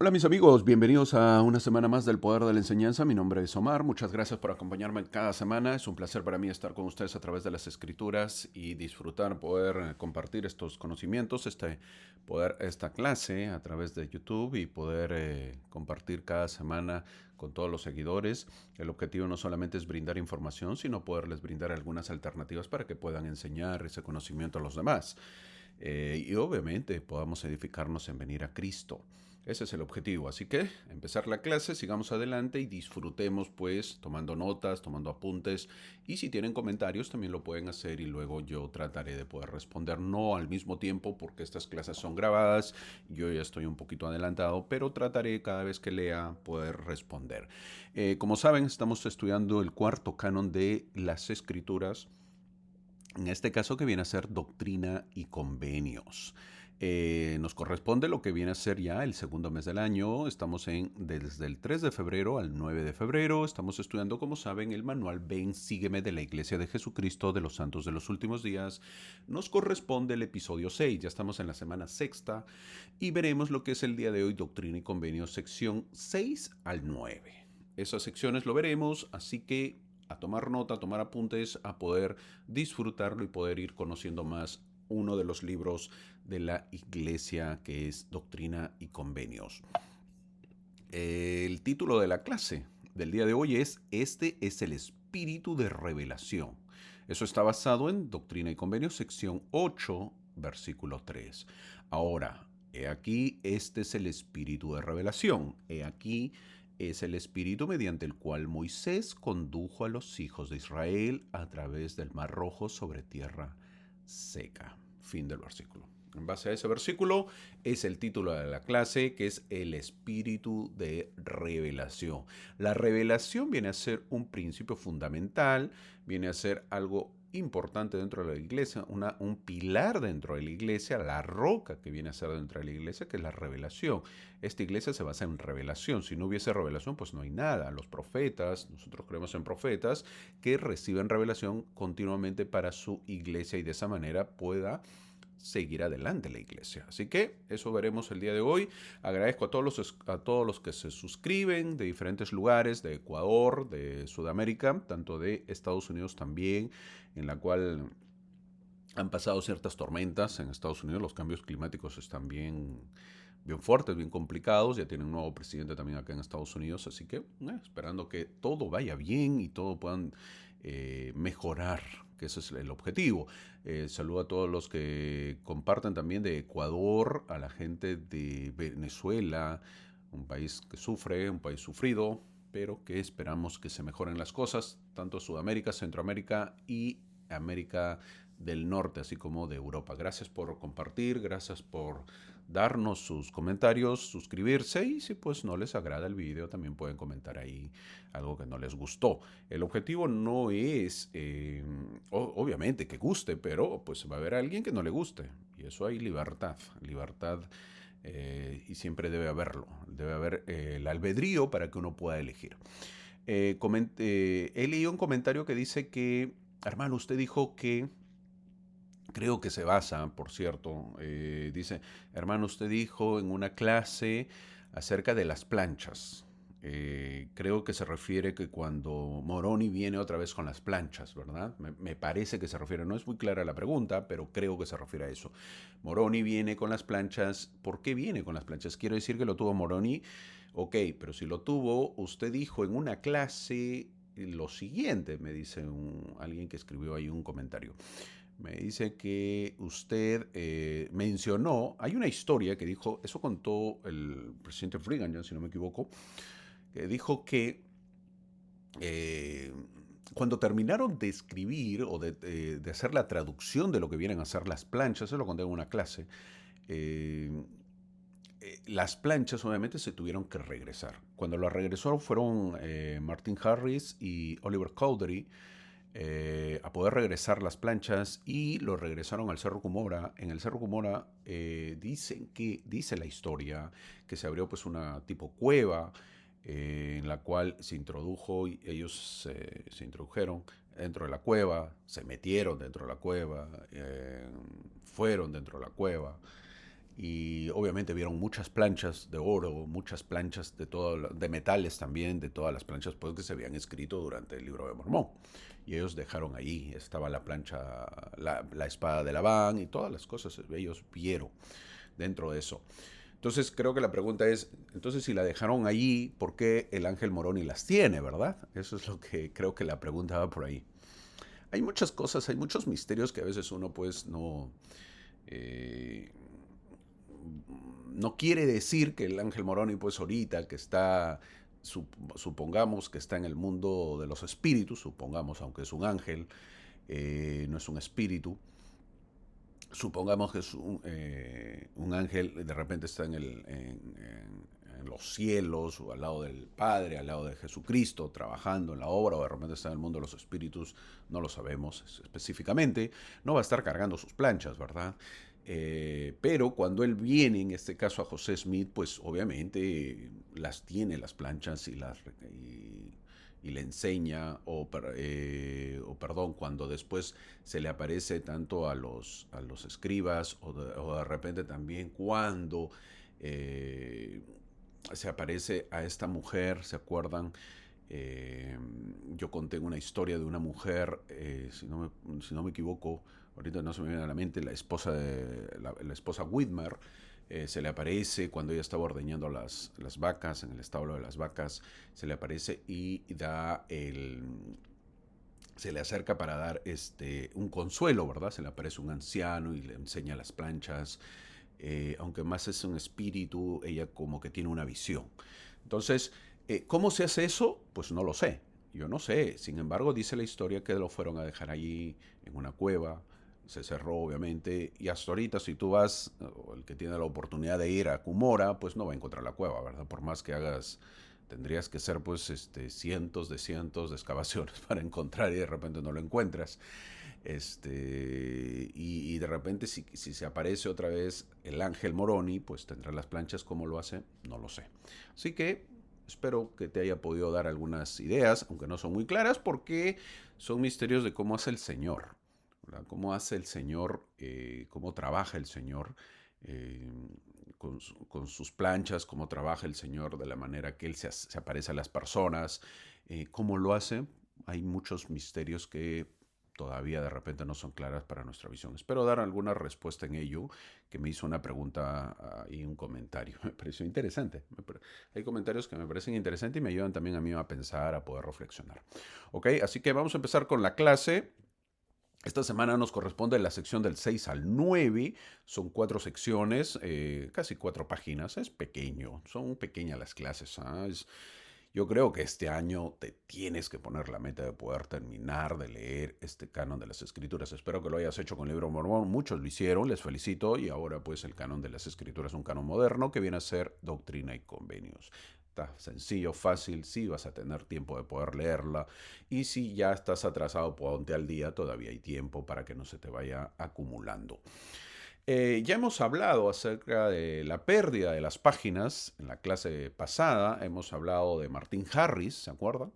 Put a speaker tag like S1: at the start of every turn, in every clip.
S1: Hola mis amigos, bienvenidos a una semana más del Poder de la Enseñanza. Mi nombre es Omar, muchas gracias por acompañarme cada semana. Es un placer para mí estar con ustedes a través de las escrituras y disfrutar, poder compartir estos conocimientos, esta clase a través de YouTube y poder compartir cada semana con todos los seguidores. El objetivo no solamente es brindar información, sino poderles brindar algunas alternativas para que puedan enseñar ese conocimiento a los demás. Y obviamente podamos edificarnos en venir a Cristo. Ese es el objetivo. Así que empezar la clase, sigamos adelante y disfrutemos pues tomando notas, tomando apuntes. Y si tienen comentarios también lo pueden hacer y luego yo trataré de poder responder. No al mismo tiempo porque estas clases son grabadas. Yo ya estoy un poquito adelantado, pero trataré cada vez que lea poder responder. Como saben, estamos estudiando el cuarto canon de las Escrituras. En este caso que viene a ser doctrina y convenios. Nos corresponde lo que viene a ser ya el segundo mes del año. Estamos desde el 3 de febrero al 9 de febrero. Estamos estudiando, como saben, el manual Ven, sígueme de la Iglesia de Jesucristo de los Santos de los Últimos Días. Nos corresponde el episodio 6. Ya estamos en la semana sexta y veremos lo que es el día de hoy, doctrina y convenios, sección 6 al 9. Esas secciones lo veremos, así que a tomar nota, a tomar apuntes, a poder disfrutarlo y poder ir conociendo más uno de los libros de la iglesia que es Doctrina y Convenios. El título de la clase del día de hoy es Este es el espíritu de revelación. Eso está basado en Doctrina y Convenios, sección 8, versículo 3. Ahora, he aquí, este es el espíritu de revelación. He aquí, es el espíritu mediante el cual Moisés condujo a los hijos de Israel a través del Mar Rojo sobre tierra seca. Fin del versículo. En base a ese versículo es el título de la clase, que es el espíritu de revelación. La revelación viene a ser un principio fundamental, viene a ser algo importante dentro de la iglesia, un pilar dentro de la iglesia, la roca que viene a ser dentro de la iglesia, que es la revelación. Esta iglesia se basa en revelación. Si no hubiese revelación, pues no hay nada. Los profetas, nosotros creemos en profetas que reciben revelación continuamente para su iglesia y de esa manera pueda seguir adelante la iglesia. Así que eso veremos el día de hoy. Agradezco a todos los que se suscriben de diferentes lugares, de Ecuador, de Sudamérica, tanto de Estados Unidos también, en la cual han pasado ciertas tormentas en Estados Unidos. Los cambios climáticos están bien fuertes, bien complicados. Ya tienen un nuevo presidente también acá en Estados Unidos. Así que esperando que todo vaya bien y todo puedan mejorar, que ese es el objetivo. Saludo a todos los que comparten también de Ecuador, a la gente de Venezuela, un país que sufre, un país sufrido, pero que esperamos que se mejoren las cosas, tanto Sudamérica, Centroamérica y América del Norte, así como de Europa. Gracias por compartir, gracias por darnos sus comentarios, suscribirse y si pues no les agrada el video también pueden comentar ahí algo que no les gustó. El objetivo no es, obviamente, que guste, pero pues va a haber alguien que no le guste y eso hay libertad y siempre debe haberlo, debe haber el albedrío para que uno pueda elegir. He leído un comentario que dice que, hermano, usted dijo que creo que se basa, por cierto, dice, hermano, usted dijo en una clase acerca de las planchas. Creo que se refiere que cuando Moroni viene otra vez con las planchas, ¿verdad? Me parece que se refiere, no es muy clara la pregunta, pero creo que se refiere a eso. Moroni viene con las planchas, ¿por qué viene con las planchas? Quiero decir que lo tuvo Moroni, ok, pero si lo tuvo, usted dijo en una clase lo siguiente, me dice alguien que escribió ahí un comentario. Me dice que usted mencionó, hay una historia que dijo, eso contó el presidente Reagan, si no me equivoco, que dijo que eh, cuando terminaron de escribir o de hacer la traducción de lo que vienen a ser las planchas, eso lo conté en una clase, eh, las planchas obviamente se tuvieron que regresar. Cuando las regresó fueron Martin Harris y Oliver Cowdery, a poder regresar las planchas y lo regresaron al Cerro Cumora. En el Cerro Cumora dice la historia que se abrió pues una tipo cueva en la cual se introdujo y ellos se introdujeron dentro de la cueva, se metieron dentro de la cueva, fueron dentro de la cueva y obviamente vieron muchas planchas de oro, muchas planchas de metales también, de todas las planchas pues, que se habían escrito durante el libro de Mormón. Y ellos dejaron ahí, estaba la plancha, la espada de Labán y todas las cosas, ellos vieron dentro de eso. Entonces creo que la pregunta es, entonces si la dejaron allí, ¿por qué el ángel Moroni las tiene, verdad? Eso es lo que creo que la pregunta va por ahí. Hay muchas cosas, hay muchos misterios que a veces uno pues eh, no quiere decir que el ángel Moroni pues ahorita que está, supongamos que está en el mundo de los espíritus, supongamos, aunque es un ángel, no es un espíritu, supongamos que es un ángel, de repente está en los cielos o al lado del Padre, al lado de Jesucristo, trabajando en la obra, o de repente está en el mundo de los espíritus, no lo sabemos específicamente, no va a estar cargando sus planchas, ¿verdad? Pero cuando él viene, en este caso a José Smith, pues obviamente las tiene las planchas y le enseña, o perdón, cuando después se le aparece tanto a los escribas, o de repente también cuando eh, se aparece a esta mujer, ¿se acuerdan? Eh, yo conté una historia de una mujer, si no me equivoco, ahorita no se me viene a la mente, la esposa Whitmer, se le aparece cuando ella estaba ordeñando las vacas, en el establo de las vacas, se le aparece y se le acerca para dar un consuelo, ¿verdad? Se le aparece un anciano y le enseña las planchas. Aunque más es un espíritu, ella como que tiene una visión. Entonces, ¿cómo se hace eso? Pues no lo sé. Yo no sé. Sin embargo, dice la historia que lo fueron a dejar allí en una cueva. Se cerró, obviamente. Y hasta ahorita, si tú vas, o el que tiene la oportunidad de ir a Cumora, pues no va a encontrar la cueva, ¿verdad? Por más que hagas, tendrías que hacer pues cientos de excavaciones para encontrar y de repente no lo encuentras. Y de repente si se aparece otra vez el ángel Moroni, pues tendrá las planchas. ¿Cómo lo hace? No lo sé. Así que espero que te haya podido dar algunas ideas, aunque no son muy claras, porque son misterios de cómo hace el Señor, ¿verdad? Cómo hace el Señor, cómo trabaja el Señor eh, con sus planchas, cómo trabaja el Señor de la manera que Él se aparece a las personas, cómo lo hace. Hay muchos misterios que todavía de repente no son claras para nuestra visión. Espero dar alguna respuesta en ello, que me hizo una pregunta y un comentario. Me pareció interesante. Hay comentarios que me parecen interesantes y me ayudan también a mí a pensar, a poder reflexionar. Ok, así que vamos a empezar con la clase. Esta semana nos corresponde la sección del 6 al 9. Son 4 secciones, casi 4 páginas. Es pequeño, son pequeñas las clases. Yo creo que este año te tienes que poner la meta de poder terminar de leer este canon de las escrituras. Espero que lo hayas hecho con el libro de Mormón. Muchos lo hicieron, les felicito. Y ahora pues el canon de las escrituras es un canon moderno que viene a ser Doctrina y Convenios. Está sencillo, fácil, sí vas a tener tiempo de poder leerla. Y si ya estás atrasado, ponte al día, todavía hay tiempo para que no se te vaya acumulando. Ya hemos hablado acerca de la pérdida de las páginas en la clase pasada. Hemos hablado de Martin Harris, ¿se acuerdan?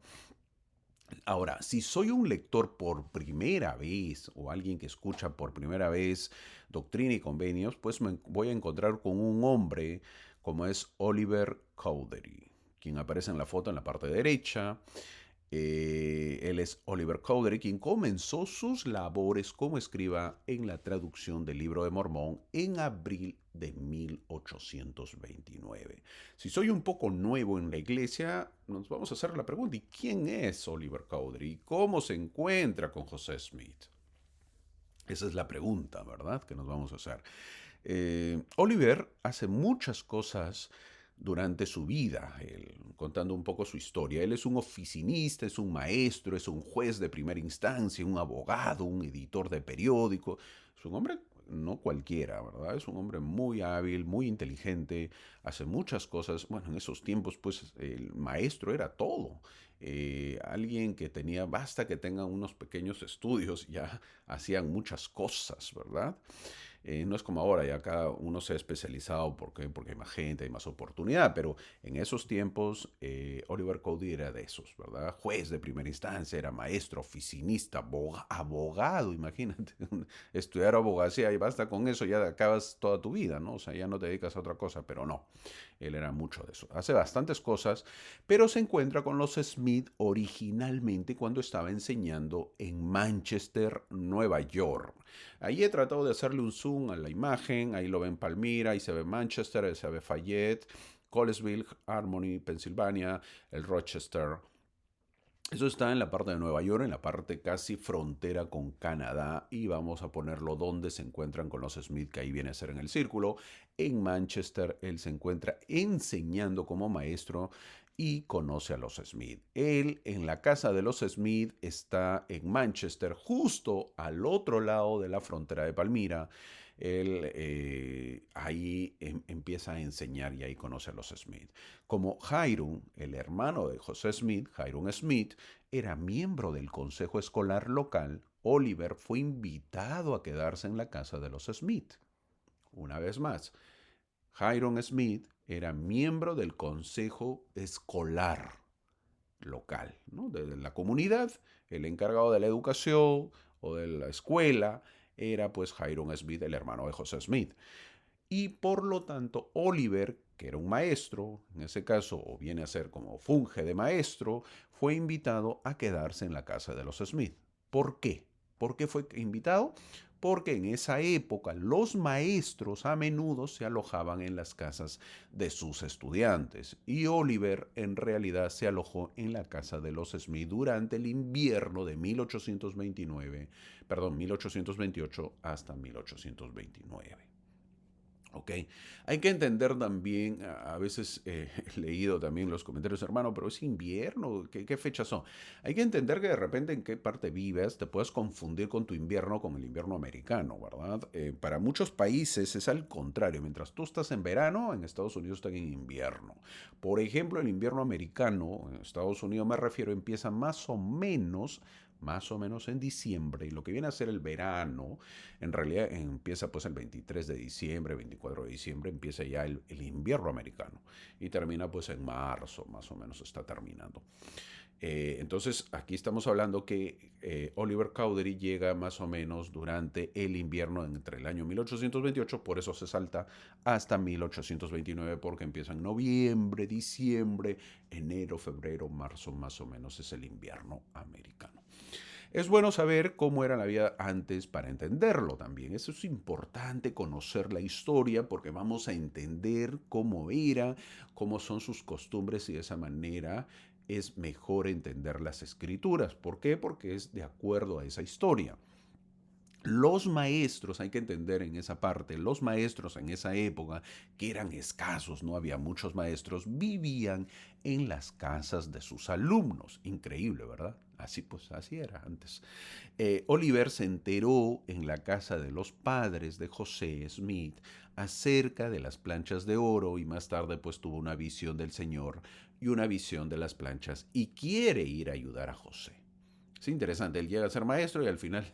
S1: Ahora, si soy un lector por primera vez o alguien que escucha por primera vez Doctrina y Convenios, pues me voy a encontrar con un hombre como es Oliver Cowdery, quien aparece en la foto en la parte derecha. Él es Oliver Cowdery, quien comenzó sus labores como escriba en la traducción del Libro de Mormón en abril de 1829. Si soy un poco nuevo en la iglesia, nos vamos a hacer la pregunta: ¿y quién es Oliver Cowdery? ¿Y cómo se encuentra con José Smith? Esa es la pregunta, ¿verdad?, que nos vamos a hacer. Oliver hace muchas cosas durante su vida, contando un poco su historia. Él es un oficinista, es un maestro, es un juez de primera instancia, un abogado, un editor de periódico. Es un hombre no cualquiera, ¿verdad? Es un hombre muy hábil, muy inteligente, hace muchas cosas. Bueno, en esos tiempos, pues el maestro era todo. Alguien que tenía, basta que tenga unos pequeños estudios, ya hacían muchas cosas, ¿verdad? No es como ahora, ya cada uno se ha especializado porque hay más gente, hay más oportunidad, pero en esos tiempos Oliver Cowdery era de esos, ¿verdad? Juez de primera instancia, era maestro, oficinista, abogado, imagínate, estudiar abogacía y basta con eso, ya acabas toda tu vida, ¿no? O sea, ya no te dedicas a otra cosa, pero no, él era mucho de eso. Hace bastantes cosas, pero se encuentra con los Smith originalmente cuando estaba enseñando en Manchester, Nueva York. Ahí he tratado de hacerle un zoom a la imagen, ahí lo ven Palmira, ahí se ve Manchester, ahí se ve Fayette, Colesville, Harmony, Pensilvania, el Rochester. Eso está en la parte de Nueva York, en la parte casi frontera con Canadá, y vamos a ponerlo donde se encuentran con los Smith, que ahí viene a ser en el círculo. En Manchester, él se encuentra enseñando como maestro y conoce a los Smith. Él en la casa de los Smith está en Manchester, justo al otro lado de la frontera de Palmira. Él ahí empieza a enseñar y ahí conoce a los Smith. Como Hiram, el hermano de José Smith, Hiram Smith, era miembro del consejo escolar local, Oliver fue invitado a quedarse en la casa de los Smith. Una vez más, Hiram Smith era miembro del consejo escolar local, ¿no? De la comunidad, el encargado de la educación o de la escuela era pues Hiram Smith, el hermano de José Smith. Y por lo tanto, Oliver, que era un maestro, en ese caso, o viene a ser como funge de maestro, fue invitado a quedarse en la casa de los Smith. ¿Por qué? ¿Por qué fue invitado? Porque en esa época los maestros a menudo se alojaban en las casas de sus estudiantes y Oliver en realidad se alojó en la casa de los Smith durante el invierno de 1828 hasta 1829. ¿Ok? Hay que entender también, a veces he leído también los comentarios, hermano, pero es invierno, ¿qué fechas son? Hay que entender que de repente en qué parte vives te puedes confundir con tu invierno con el invierno americano, ¿verdad? Para muchos países es al contrario, mientras tú estás en verano, en Estados Unidos están en invierno. Por ejemplo, el invierno americano, en Estados Unidos me refiero, empieza más o menos en diciembre, y lo que viene a ser el verano, en realidad empieza pues el 23 de diciembre, 24 de diciembre, empieza ya el invierno americano y termina pues en marzo, más o menos está terminando. Entonces aquí estamos hablando que Oliver Cowdery llega más o menos durante el invierno entre el año 1828, por eso se salta hasta 1829 porque empieza en noviembre, diciembre, enero, febrero, marzo, más o menos es el invierno americano. Es bueno saber cómo era la vida antes para entenderlo también. Eso es importante, conocer la historia, porque vamos a entender cómo era, cómo son sus costumbres y de esa manera es mejor entender las escrituras. ¿Por qué? Porque es de acuerdo a esa historia. Los maestros, hay que entender en esa parte, los maestros en esa época, que eran escasos, no había muchos maestros, vivían en las casas de sus alumnos. Increíble, ¿verdad? Así pues, así era antes. Oliver se enteró en la casa de los padres de José Smith acerca de las planchas de oro y más tarde pues tuvo una visión del Señor y una visión de las planchas y quiere ir a ayudar a José. Es interesante, él llega a ser maestro y al final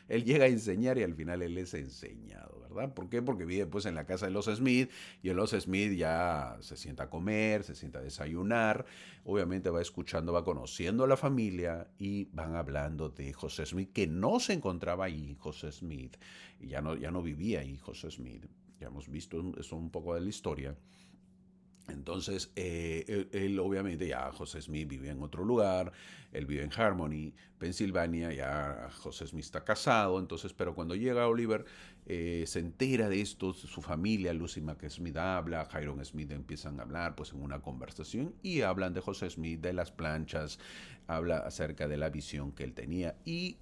S1: él llega a enseñar y al final él es enseñado, ¿verdad? ¿Por qué? Porque vive pues en la casa de los Smith y en los Smith ya se sienta a comer, se sienta a desayunar, obviamente va escuchando, va conociendo a la familia y van hablando de José Smith, que no se encontraba ahí José Smith, y ya no vivía ahí José Smith, ya hemos visto eso un poco de la historia. Entonces, él obviamente ya José Smith vive en otro lugar, él vive en Harmony, Pensilvania, ya José Smith está casado, entonces, pero cuando llega Oliver, se entera de esto, su familia, Lucy McSmith habla, Hiram Smith empiezan a hablar pues en una conversación y hablan de José Smith, de las planchas, habla acerca de la visión que él tenía y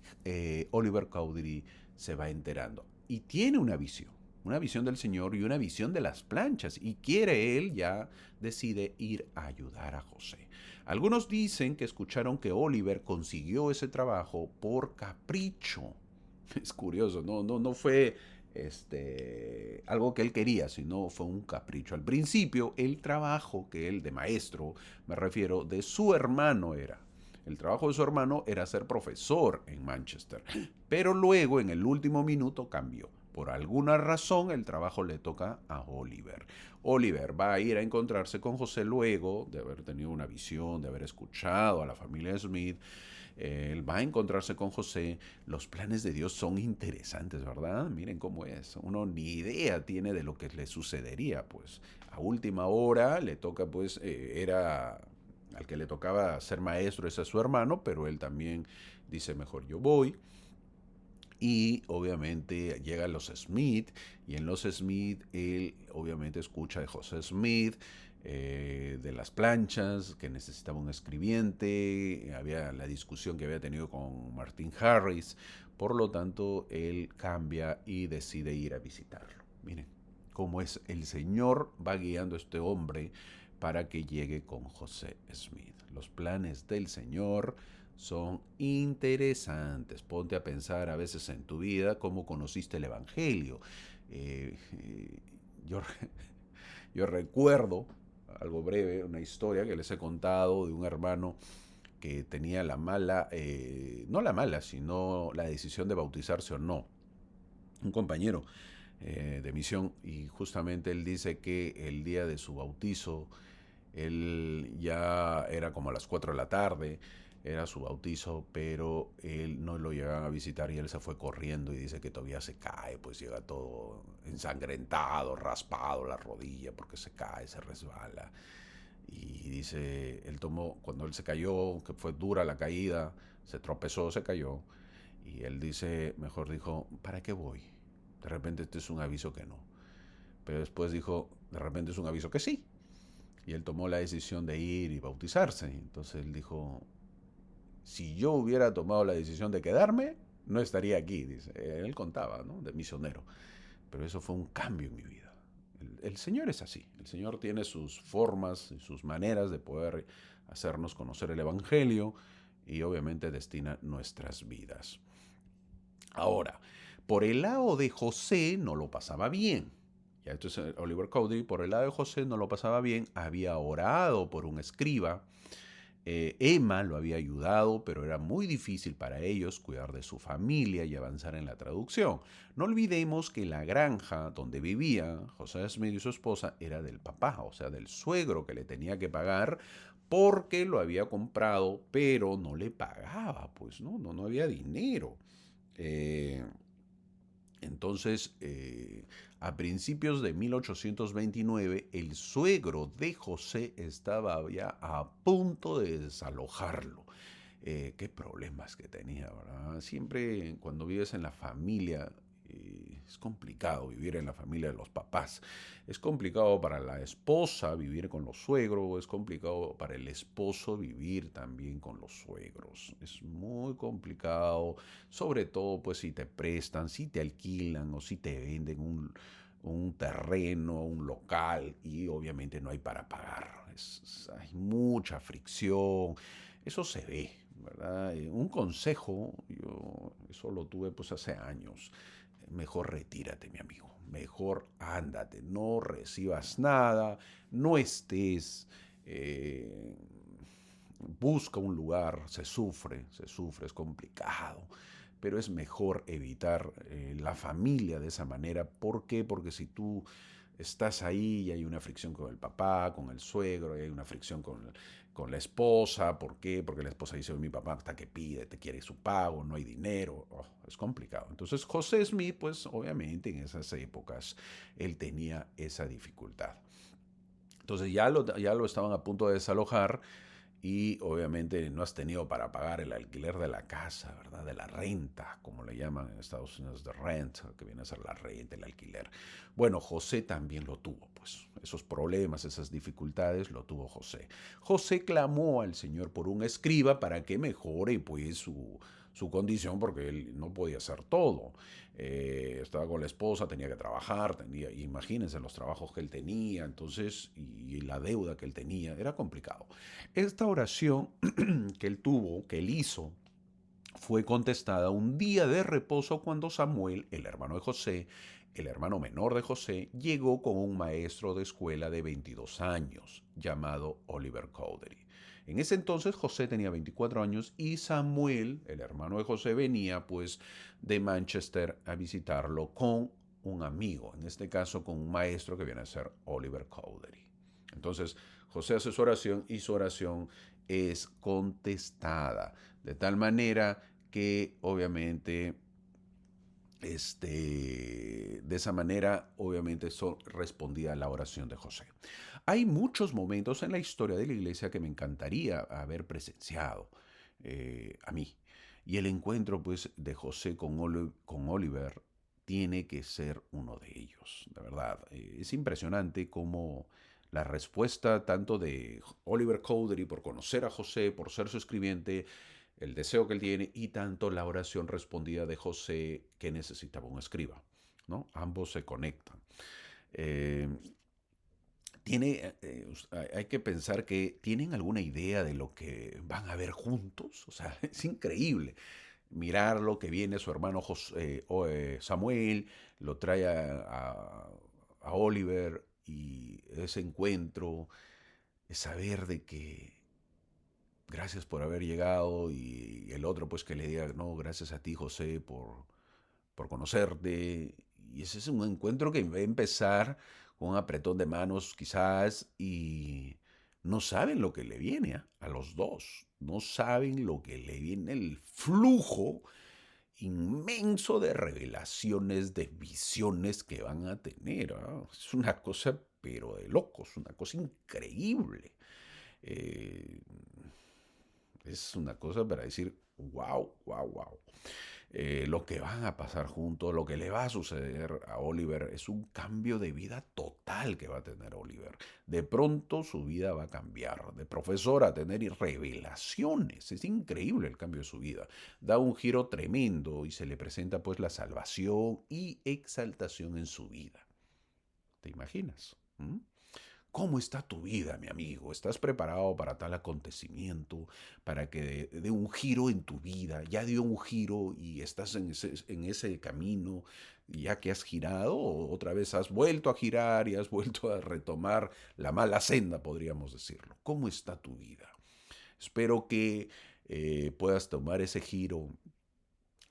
S1: Oliver Cowdery se va enterando y tiene una visión del Señor y una visión de las planchas y quiere él ya decide ir a ayudar a José. Algunos dicen que escucharon que Oliver consiguió ese trabajo por capricho. Es curioso, no fue algo que él quería, sino fue un capricho. Al principio, el trabajo que él de maestro, me refiero, de su hermano era. El trabajo de su hermano era ser profesor en Manchester, pero luego en el último minuto cambió. por alguna razón el trabajo le toca a Oliver. Oliver va a ir a encontrarse con José luego de haber tenido una visión, de haber escuchado a la familia Smith. Él va a encontrarse con José. Los planes de Dios son interesantes, ¿verdad? Miren cómo es. Uno ni idea tiene de lo que le sucedería, pues. A última hora le toca, pues, era al que le tocaba ser maestro, ese es su hermano, pero él también dice, mejor yo voy. Y obviamente llegan los Smith, y en los Smith él obviamente escucha de José Smith, de las planchas, que necesitaba un escribiente, había la discusión que había tenido con Martin Harris, por lo tanto él cambia y decide ir a visitarlo. Miren cómo es, el Señor va guiando a este hombre para que llegue con José Smith. Los planes del Señor son interesantes. Ponte a pensar a veces en tu vida cómo conociste el Evangelio. Eh, eh, yo, yo recuerdo, algo breve, una historia que les he contado de un hermano que tenía la mala, no la mala, sino la decisión de bautizarse o no. Un compañero de misión, y justamente él dice que el día de su bautizo, él ya era como a las 4 de la tarde, era su bautizo, pero él no lo llegaban a visitar y él se fue corriendo y dice que todavía se cae, pues llega todo ensangrentado, raspado la rodilla porque se cae, se resbala. Y dice, él tomó, cuando él se cayó, que fue dura la caída, se tropezó, se cayó, y él dice, mejor dijo, ¿para qué voy? De repente este es un aviso que no. Pero después dijo, de repente es un aviso que sí. Y él tomó la decisión de ir y bautizarse. Entonces él dijo, si yo hubiera tomado la decisión de quedarme, no estaría aquí, dice. Él contaba, ¿no? De misionero. Pero eso fue un cambio en mi vida. El Señor es así. El Señor tiene sus formas y sus maneras de poder hacernos conocer el Evangelio y obviamente destina nuestras vidas. Ahora, por el lado de José no lo pasaba bien. Ya esto es Oliver Cowdery. Por el lado de José no lo pasaba bien. Había orado por un escriba. Emma lo había ayudado, pero era muy difícil para ellos cuidar de su familia y avanzar en la traducción. No olvidemos que la granja donde vivía José Smith y su esposa era del papá, o sea, del suegro que le tenía que pagar porque lo había comprado, pero no le pagaba, pues no había dinero. Eh, entonces, a principios de 1829, el suegro de José estaba ya a punto de desalojarlo. Qué problemas que tenía, ¿verdad? Siempre cuando vives en la familia, es complicado vivir en la familia de los papás. Es complicado para la esposa vivir con los suegros, es complicado para el esposo vivir también con los suegros. Es muy complicado, sobre todo pues si te prestan, si te alquilan o si te venden un terreno, un local y obviamente no hay para pagar. Hay mucha fricción, eso se ve, ¿verdad? Un consejo, yo eso lo tuve pues hace años. Mejor retírate, mi amigo. Mejor ándate. No recibas nada. No estés. Busca un lugar. Se sufre, es complicado. Pero es mejor evitar la familia de esa manera. ¿Por qué? Porque si tú estás ahí y hay una fricción con el papá, con el suegro, y hay una fricción con la esposa. ¿Por qué? Porque la esposa dice, mi papá hasta que pide, te quiere su pago, no hay dinero. Oh, es complicado. Entonces José Smith, pues obviamente en esas épocas, él tenía esa dificultad. Entonces ya lo estaban a punto de desalojar y obviamente no has tenido para pagar el alquiler de la casa, ¿verdad? De la renta, como le llaman en Estados Unidos, de rent, que viene a ser la renta, el alquiler. Bueno, José también lo tuvo, pues esos problemas, esas dificultades lo tuvo José. José clamó al Señor por un escriba para que mejore pues su condición porque él no podía hacer todo. Estaba con la esposa, tenía que trabajar, imagínense los trabajos que él tenía, entonces, y la deuda que él tenía, era complicado. Esta oración que él tuvo, que él hizo, fue contestada un día de reposo cuando Samuel, el hermano de José, el hermano menor de José, llegó con un maestro de escuela de 22 años llamado Oliver Cowdery. En ese entonces José tenía 24 años y Samuel, el hermano de José, venía pues de Manchester a visitarlo con un amigo, en este caso con un maestro que viene a ser Oliver Cowdery. Entonces, José hace su oración y su oración es contestada, de tal manera que obviamente de esa manera, obviamente, eso respondía a la oración de José. Hay muchos momentos en la historia de la iglesia que me encantaría haber presenciado a mí. Y el encuentro, pues, de José con Oliver tiene que ser uno de ellos, de verdad. Es impresionante cómo la respuesta tanto de Oliver Cowdery por conocer a José, por ser su escribiente, el deseo que él tiene y tanto la oración respondida de José que necesitaba un escriba, ¿no? Ambos se conectan. Eh, hay que pensar que tienen alguna idea de lo que van a ver juntos, o sea, es increíble mirar lo que viene su hermano Samuel, lo trae a Oliver y ese encuentro, es saber de que gracias por haber llegado y el otro pues que le diga, no, gracias a ti José por conocerte. Y ese es un encuentro que va a empezar con un apretón de manos quizás y no saben lo que le viene a los dos, no saben lo que le viene, el flujo inmenso de revelaciones, de visiones que van a tener. Es una cosa pero de locos, una cosa increíble. Eh, es una cosa para decir, wow, wow, wow. Lo que van a pasar juntos, lo que le va a suceder a Oliver, es un cambio de vida total que va a tener Oliver. De pronto su vida va a cambiar, de profesor a tener revelaciones. Es increíble el cambio de su vida. Da un giro tremendo y se le presenta pues la salvación y exaltación en su vida. ¿Te imaginas? ¿Mm? ¿Cómo está tu vida, mi amigo? ¿Estás preparado para tal acontecimiento? Para que dé un giro en tu vida. Ya dio un giro y estás en ese camino. Ya que has girado, otra vez has vuelto a girar y has vuelto a retomar la mala senda, podríamos decirlo. ¿Cómo está tu vida? Espero que puedas tomar ese giro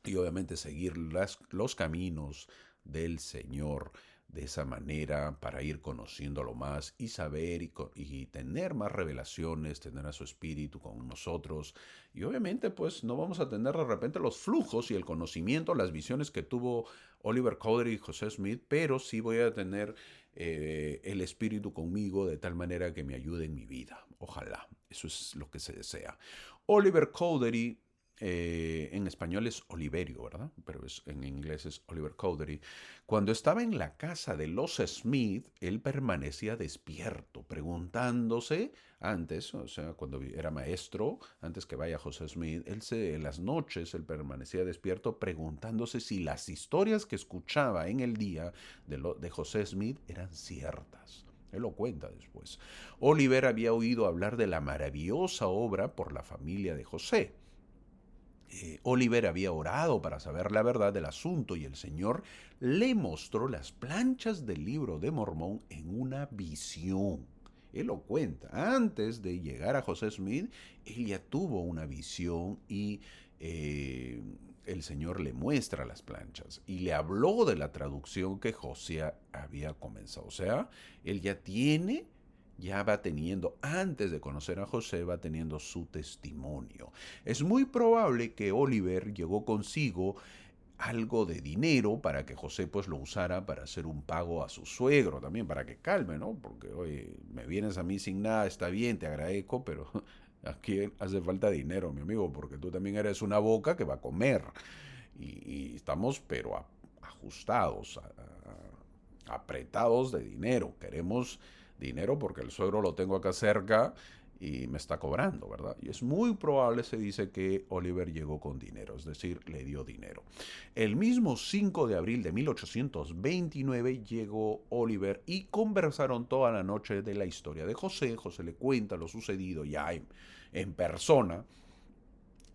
S1: y obviamente seguir los caminos del Señor de esa manera para ir conociéndolo más y saber y tener más revelaciones, tener a su espíritu con nosotros. Y obviamente pues no vamos a tener de repente los flujos y el conocimiento, las visiones que tuvo Oliver Cowdery y José Smith, pero sí voy a tener el espíritu conmigo de tal manera que me ayude en mi vida. Ojalá, eso es lo que se desea. Oliver Cowdery en español es Oliverio, ¿verdad? Pero en inglés es Oliver Cowdery. Cuando estaba en la casa de los Smith, él permanecía despierto, preguntándose antes, o sea, cuando era maestro, antes que vaya José Smith, en las noches él permanecía despierto preguntándose si las historias que escuchaba en el día de José Smith eran ciertas. Él lo cuenta después. Oliver había oído hablar de la maravillosa obra por la familia de José. Oliver había orado para saber la verdad del asunto y el Señor le mostró las planchas del libro de Mormón en una visión. Él lo cuenta. Antes de llegar a José Smith, él ya tuvo una visión y el Señor le muestra las planchas y le habló de la traducción que José había comenzado. O sea, él ya va teniendo, antes de conocer a José, va teniendo su testimonio. Es muy probable que Oliver llegó consigo algo de dinero para que José pues lo usara para hacer un pago a su suegro también, para que calme, ¿no? Porque, oye, me vienes a mí sin nada, está bien, te agradezco, pero aquí hace falta dinero, mi amigo, porque tú también eres una boca que va a comer. Y estamos, pero ajustados, apretados de dinero. Queremos dinero porque el suegro lo tengo acá cerca y me está cobrando, ¿verdad? Y es muy probable, se dice, que Oliver llegó con dinero, es decir, le dio dinero. El mismo 5 de abril de 1829 llegó Oliver y conversaron toda la noche de la historia de José. José le cuenta lo sucedido ya en persona.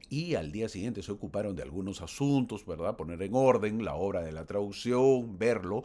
S1: Y al día siguiente se ocuparon de algunos asuntos, ¿verdad? Poner en orden la obra de la traducción, verlo,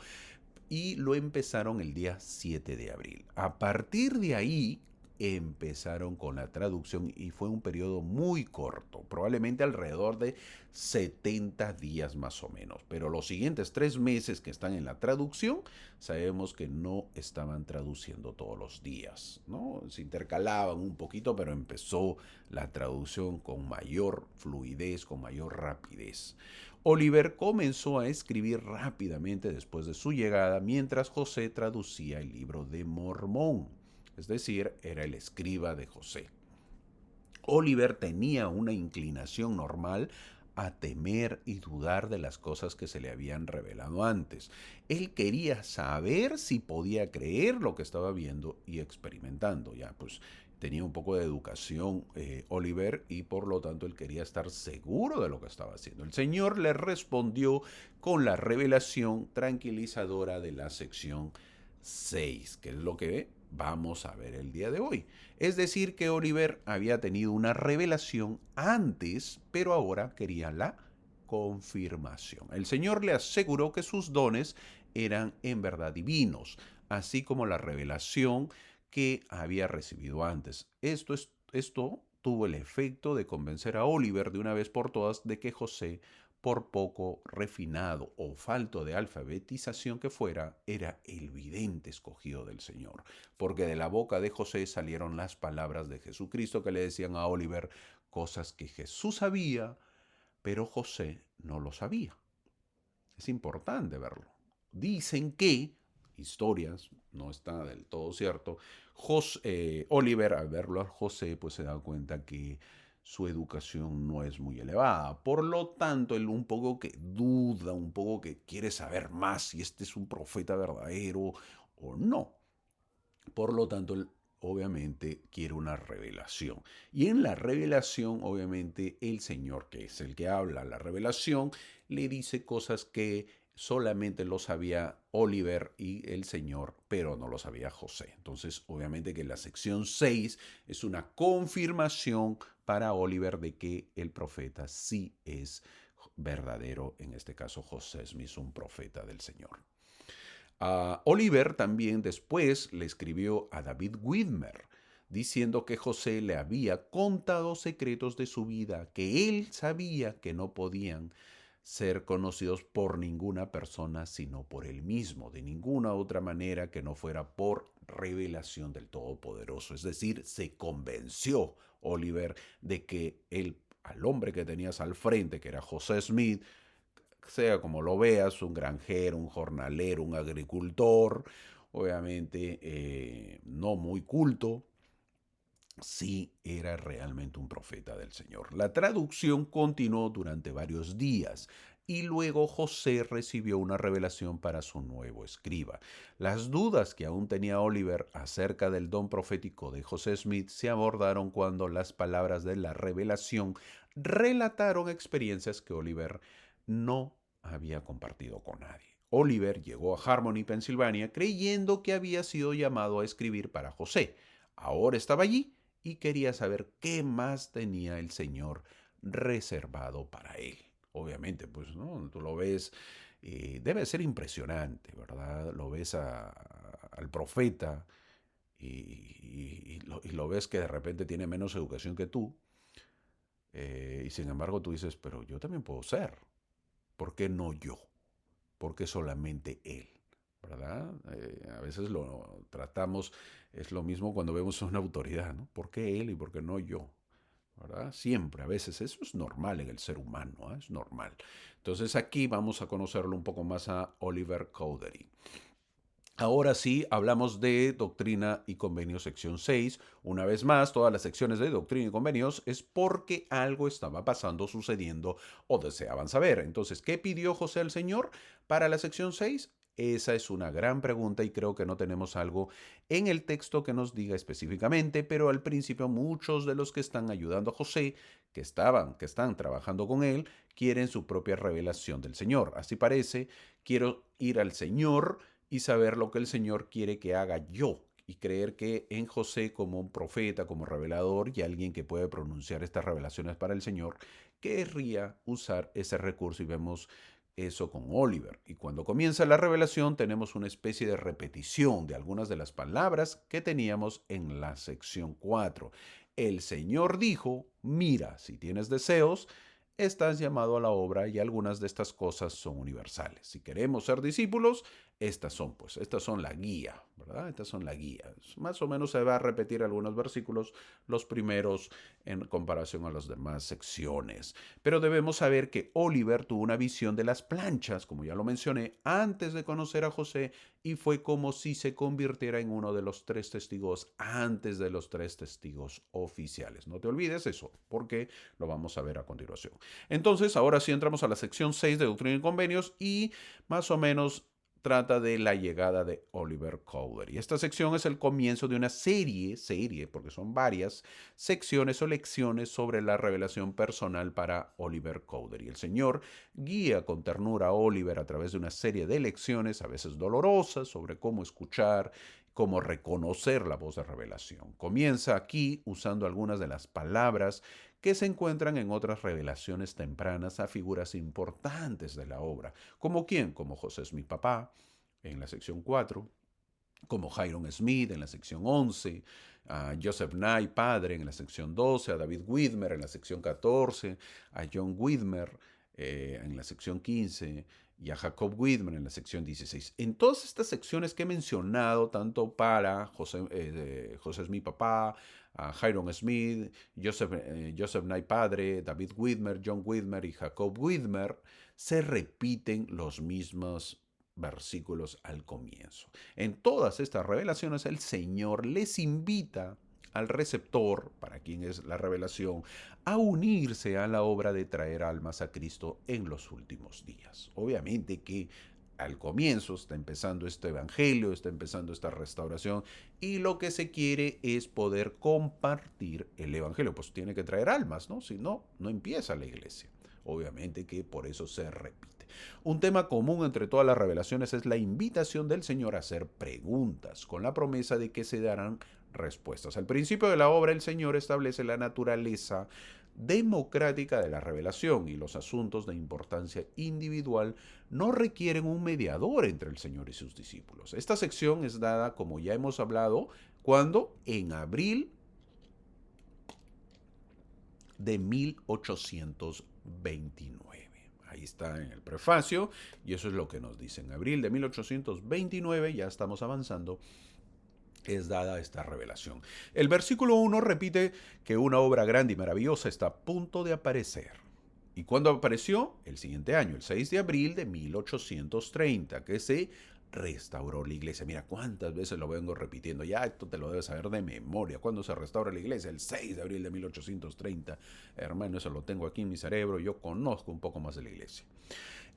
S1: y lo empezaron el día 7 de abril. A partir de ahí, empezaron con la traducción y fue un periodo muy corto, probablemente alrededor de 70 días más o menos. Pero los siguientes 3 meses que están en la traducción, sabemos que no estaban traduciendo todos los días, ¿no? Se intercalaban un poquito, pero empezó la traducción con mayor fluidez, con mayor rapidez. Oliver comenzó a escribir rápidamente después de su llegada, mientras José traducía el libro de Mormón, es decir, era el escriba de José. Oliver tenía una inclinación normal a temer y dudar de las cosas que se le habían revelado antes. Él quería saber si podía creer lo que estaba viendo y experimentando. Ya, pues tenía un poco de educación Oliver, y por lo tanto él quería estar seguro de lo que estaba haciendo. El Señor le respondió con la revelación tranquilizadora de la sección 6, que es lo que vamos a ver el día de hoy. Es decir, que Oliver había tenido una revelación antes, pero ahora quería la confirmación. El Señor le aseguró que sus dones eran en verdad divinos, así como la revelación que había recibido antes. Esto tuvo el efecto de convencer a Oliver de una vez por todas de que José, por poco refinado o falto de alfabetización que fuera, era el vidente escogido del Señor, porque de la boca de José salieron las palabras de Jesucristo que le decían a Oliver cosas que Jesús sabía, pero José no lo sabía. Es importante verlo. Dicen que, historias, no está del todo cierto, Oliver, al verlo a José, pues se da cuenta que su educación no es muy elevada. Por lo tanto, él un poco que duda, un poco que quiere saber más si este es un profeta verdadero o no. Por lo tanto, él obviamente quiere una revelación. Y en la revelación, obviamente, el Señor, que es el que habla la revelación, le dice cosas que solamente lo sabía Oliver y el Señor, pero no lo sabía José. Entonces, obviamente que la sección 6 es una confirmación para Oliver de que el profeta sí es verdadero. En este caso, José Smith es un profeta del Señor. Oliver también después le escribió a David Widmer diciendo que José le había contado secretos de su vida que él sabía que no podían ser conocidos por ninguna persona sino por él mismo, de ninguna otra manera que no fuera por revelación del Todopoderoso. Es decir, se convenció Oliver de que al hombre que tenías al frente, que era José Smith, sea como lo veas, un granjero, un jornalero, un agricultor, obviamente no muy culto, sí era realmente un profeta del Señor. La traducción continuó durante varios días y luego José recibió una revelación para su nuevo escriba. Las dudas que aún tenía Oliver acerca del don profético de José Smith se abordaron cuando las palabras de la revelación relataron experiencias que Oliver no había compartido con nadie. Oliver llegó a Harmony, Pensilvania, creyendo que había sido llamado a escribir para José. Ahora estaba allí y quería saber qué más tenía el Señor reservado para él. Obviamente, pues, ¿no? Tú lo ves, debe ser impresionante, ¿verdad? Lo ves al profeta y lo ves que de repente tiene menos educación que tú, y sin embargo tú dices, pero yo también puedo ser. ¿Por qué no yo? ¿Por qué solamente él? ¿Verdad? A veces lo tratamos, es lo mismo cuando vemos a una autoridad, ¿no? ¿Por qué él y por qué no yo? ¿Verdad? Siempre, a veces eso es normal en el ser humano, ¿eh? Es normal. Entonces aquí vamos a conocerlo un poco más a Oliver Cowdery. Ahora sí, hablamos de Doctrina y Convenios, sección 6. Una vez más, todas las secciones de Doctrina y Convenios es porque algo estaba pasando, sucediendo o deseaban saber. Entonces, ¿qué pidió José al Señor para la sección 6? Esa es una gran pregunta y creo que no tenemos algo en el texto que nos diga específicamente, pero al principio muchos de los que están ayudando a José, que están trabajando con él, quieren su propia revelación del Señor. Así parece, quiero ir al Señor y saber lo que el Señor quiere que haga yo y creer que en José como un profeta, como revelador y alguien que puede pronunciar estas revelaciones para el Señor, querría usar ese recurso y vemos eso con Oliver. Y cuando comienza la revelación tenemos una especie de repetición de algunas de las palabras que teníamos en la sección 4. El Señor dijo, mira, si tienes deseos, estás llamado a la obra y algunas de estas cosas son universales. Si queremos ser discípulos, estas son la guía, ¿verdad? Estas son la guía. Más o menos se va a repetir algunos versículos, los primeros en comparación a las demás secciones. Pero debemos saber que Oliver tuvo una visión de las planchas, como ya lo mencioné, antes de conocer a José, y fue como si se convirtiera en uno de los 3 testigos antes de los 3 testigos oficiales. No te olvides eso, porque lo vamos a ver a continuación. Entonces, ahora sí entramos a la sección 6 de Doctrina y Convenios y más o menos trata de la llegada de Oliver Cowdery. Y esta sección es el comienzo de una serie, porque son varias secciones o lecciones sobre la revelación personal para Oliver Cowdery. El Señor guía con ternura a Oliver a través de una serie de lecciones, a veces dolorosas, sobre cómo escuchar, cómo reconocer la voz de revelación. Comienza aquí usando algunas de las palabras que se encuentran en otras revelaciones tempranas a figuras importantes de la obra. ¿Como quién? Como José Smith Papá en la sección 4, como Hiram Smith en la sección 11, a Joseph Nye padre en la sección 12, a David Widmer en la sección 14, a John Widmer en la sección 15 y a Jacob Widmer en la sección 16. En todas estas secciones que he mencionado, tanto para José Smith Papá, a Hiram Smith, Joseph Nye padre, David Widmer, John Widmer y Jacob Widmer, se repiten los mismos versículos al comienzo. En todas estas revelaciones el Señor les invita al receptor, para quien es la revelación, a unirse a la obra de traer almas a Cristo en los últimos días. Obviamente que al comienzo está empezando este evangelio, está empezando esta restauración y lo que se quiere es poder compartir el evangelio. Pues tiene que traer almas, ¿no? Si no, no empieza la iglesia. Obviamente que por eso se repite. Un tema común entre todas las revelaciones es la invitación del Señor a hacer preguntas, con la promesa de que se darán respuestas. Al principio de la obra, el Señor establece la naturaleza democrática de la revelación y los asuntos de importancia individual no requieren un mediador entre el Señor y sus discípulos. Esta sección es dada, como ya hemos hablado, cuando en abril de 1829. Ahí está en el prefacio y eso es lo que nos dice. En abril de 1829, ya estamos avanzando, es dada esta revelación. El versículo 1 repite que una obra grande y maravillosa está a punto de aparecer. ¿Y cuándo apareció? El siguiente año, el 6 de abril de 1830, que se restauró la iglesia. Mira cuántas veces lo vengo repitiendo. Ya esto te lo debes saber de memoria. ¿Cuándo se restaura la iglesia? El 6 de abril de 1830. Hermano, eso lo tengo aquí en mi cerebro. Yo conozco un poco más de la iglesia.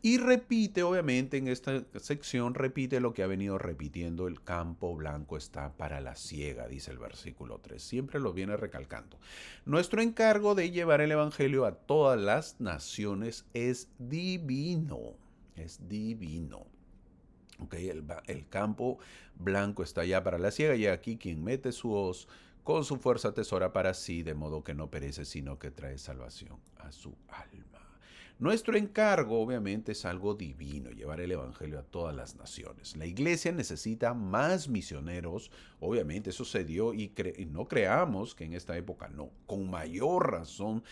S1: Y repite, obviamente, en esta sección, repite lo que ha venido repitiendo: el campo blanco está para la siega, dice el versículo 3. Siempre lo viene recalcando. Nuestro encargo de llevar el evangelio a todas las naciones es divino. Es divino. Okay, el campo blanco está ya para la siega, y aquí quien mete su hoz con su fuerza atesora para sí, de modo que no perece, sino que trae salvación a su alma. Nuestro encargo, obviamente, es algo divino: llevar el evangelio a todas las naciones. La iglesia necesita más misioneros, obviamente eso se dio, y no creamos que en esta época no, con mayor razón.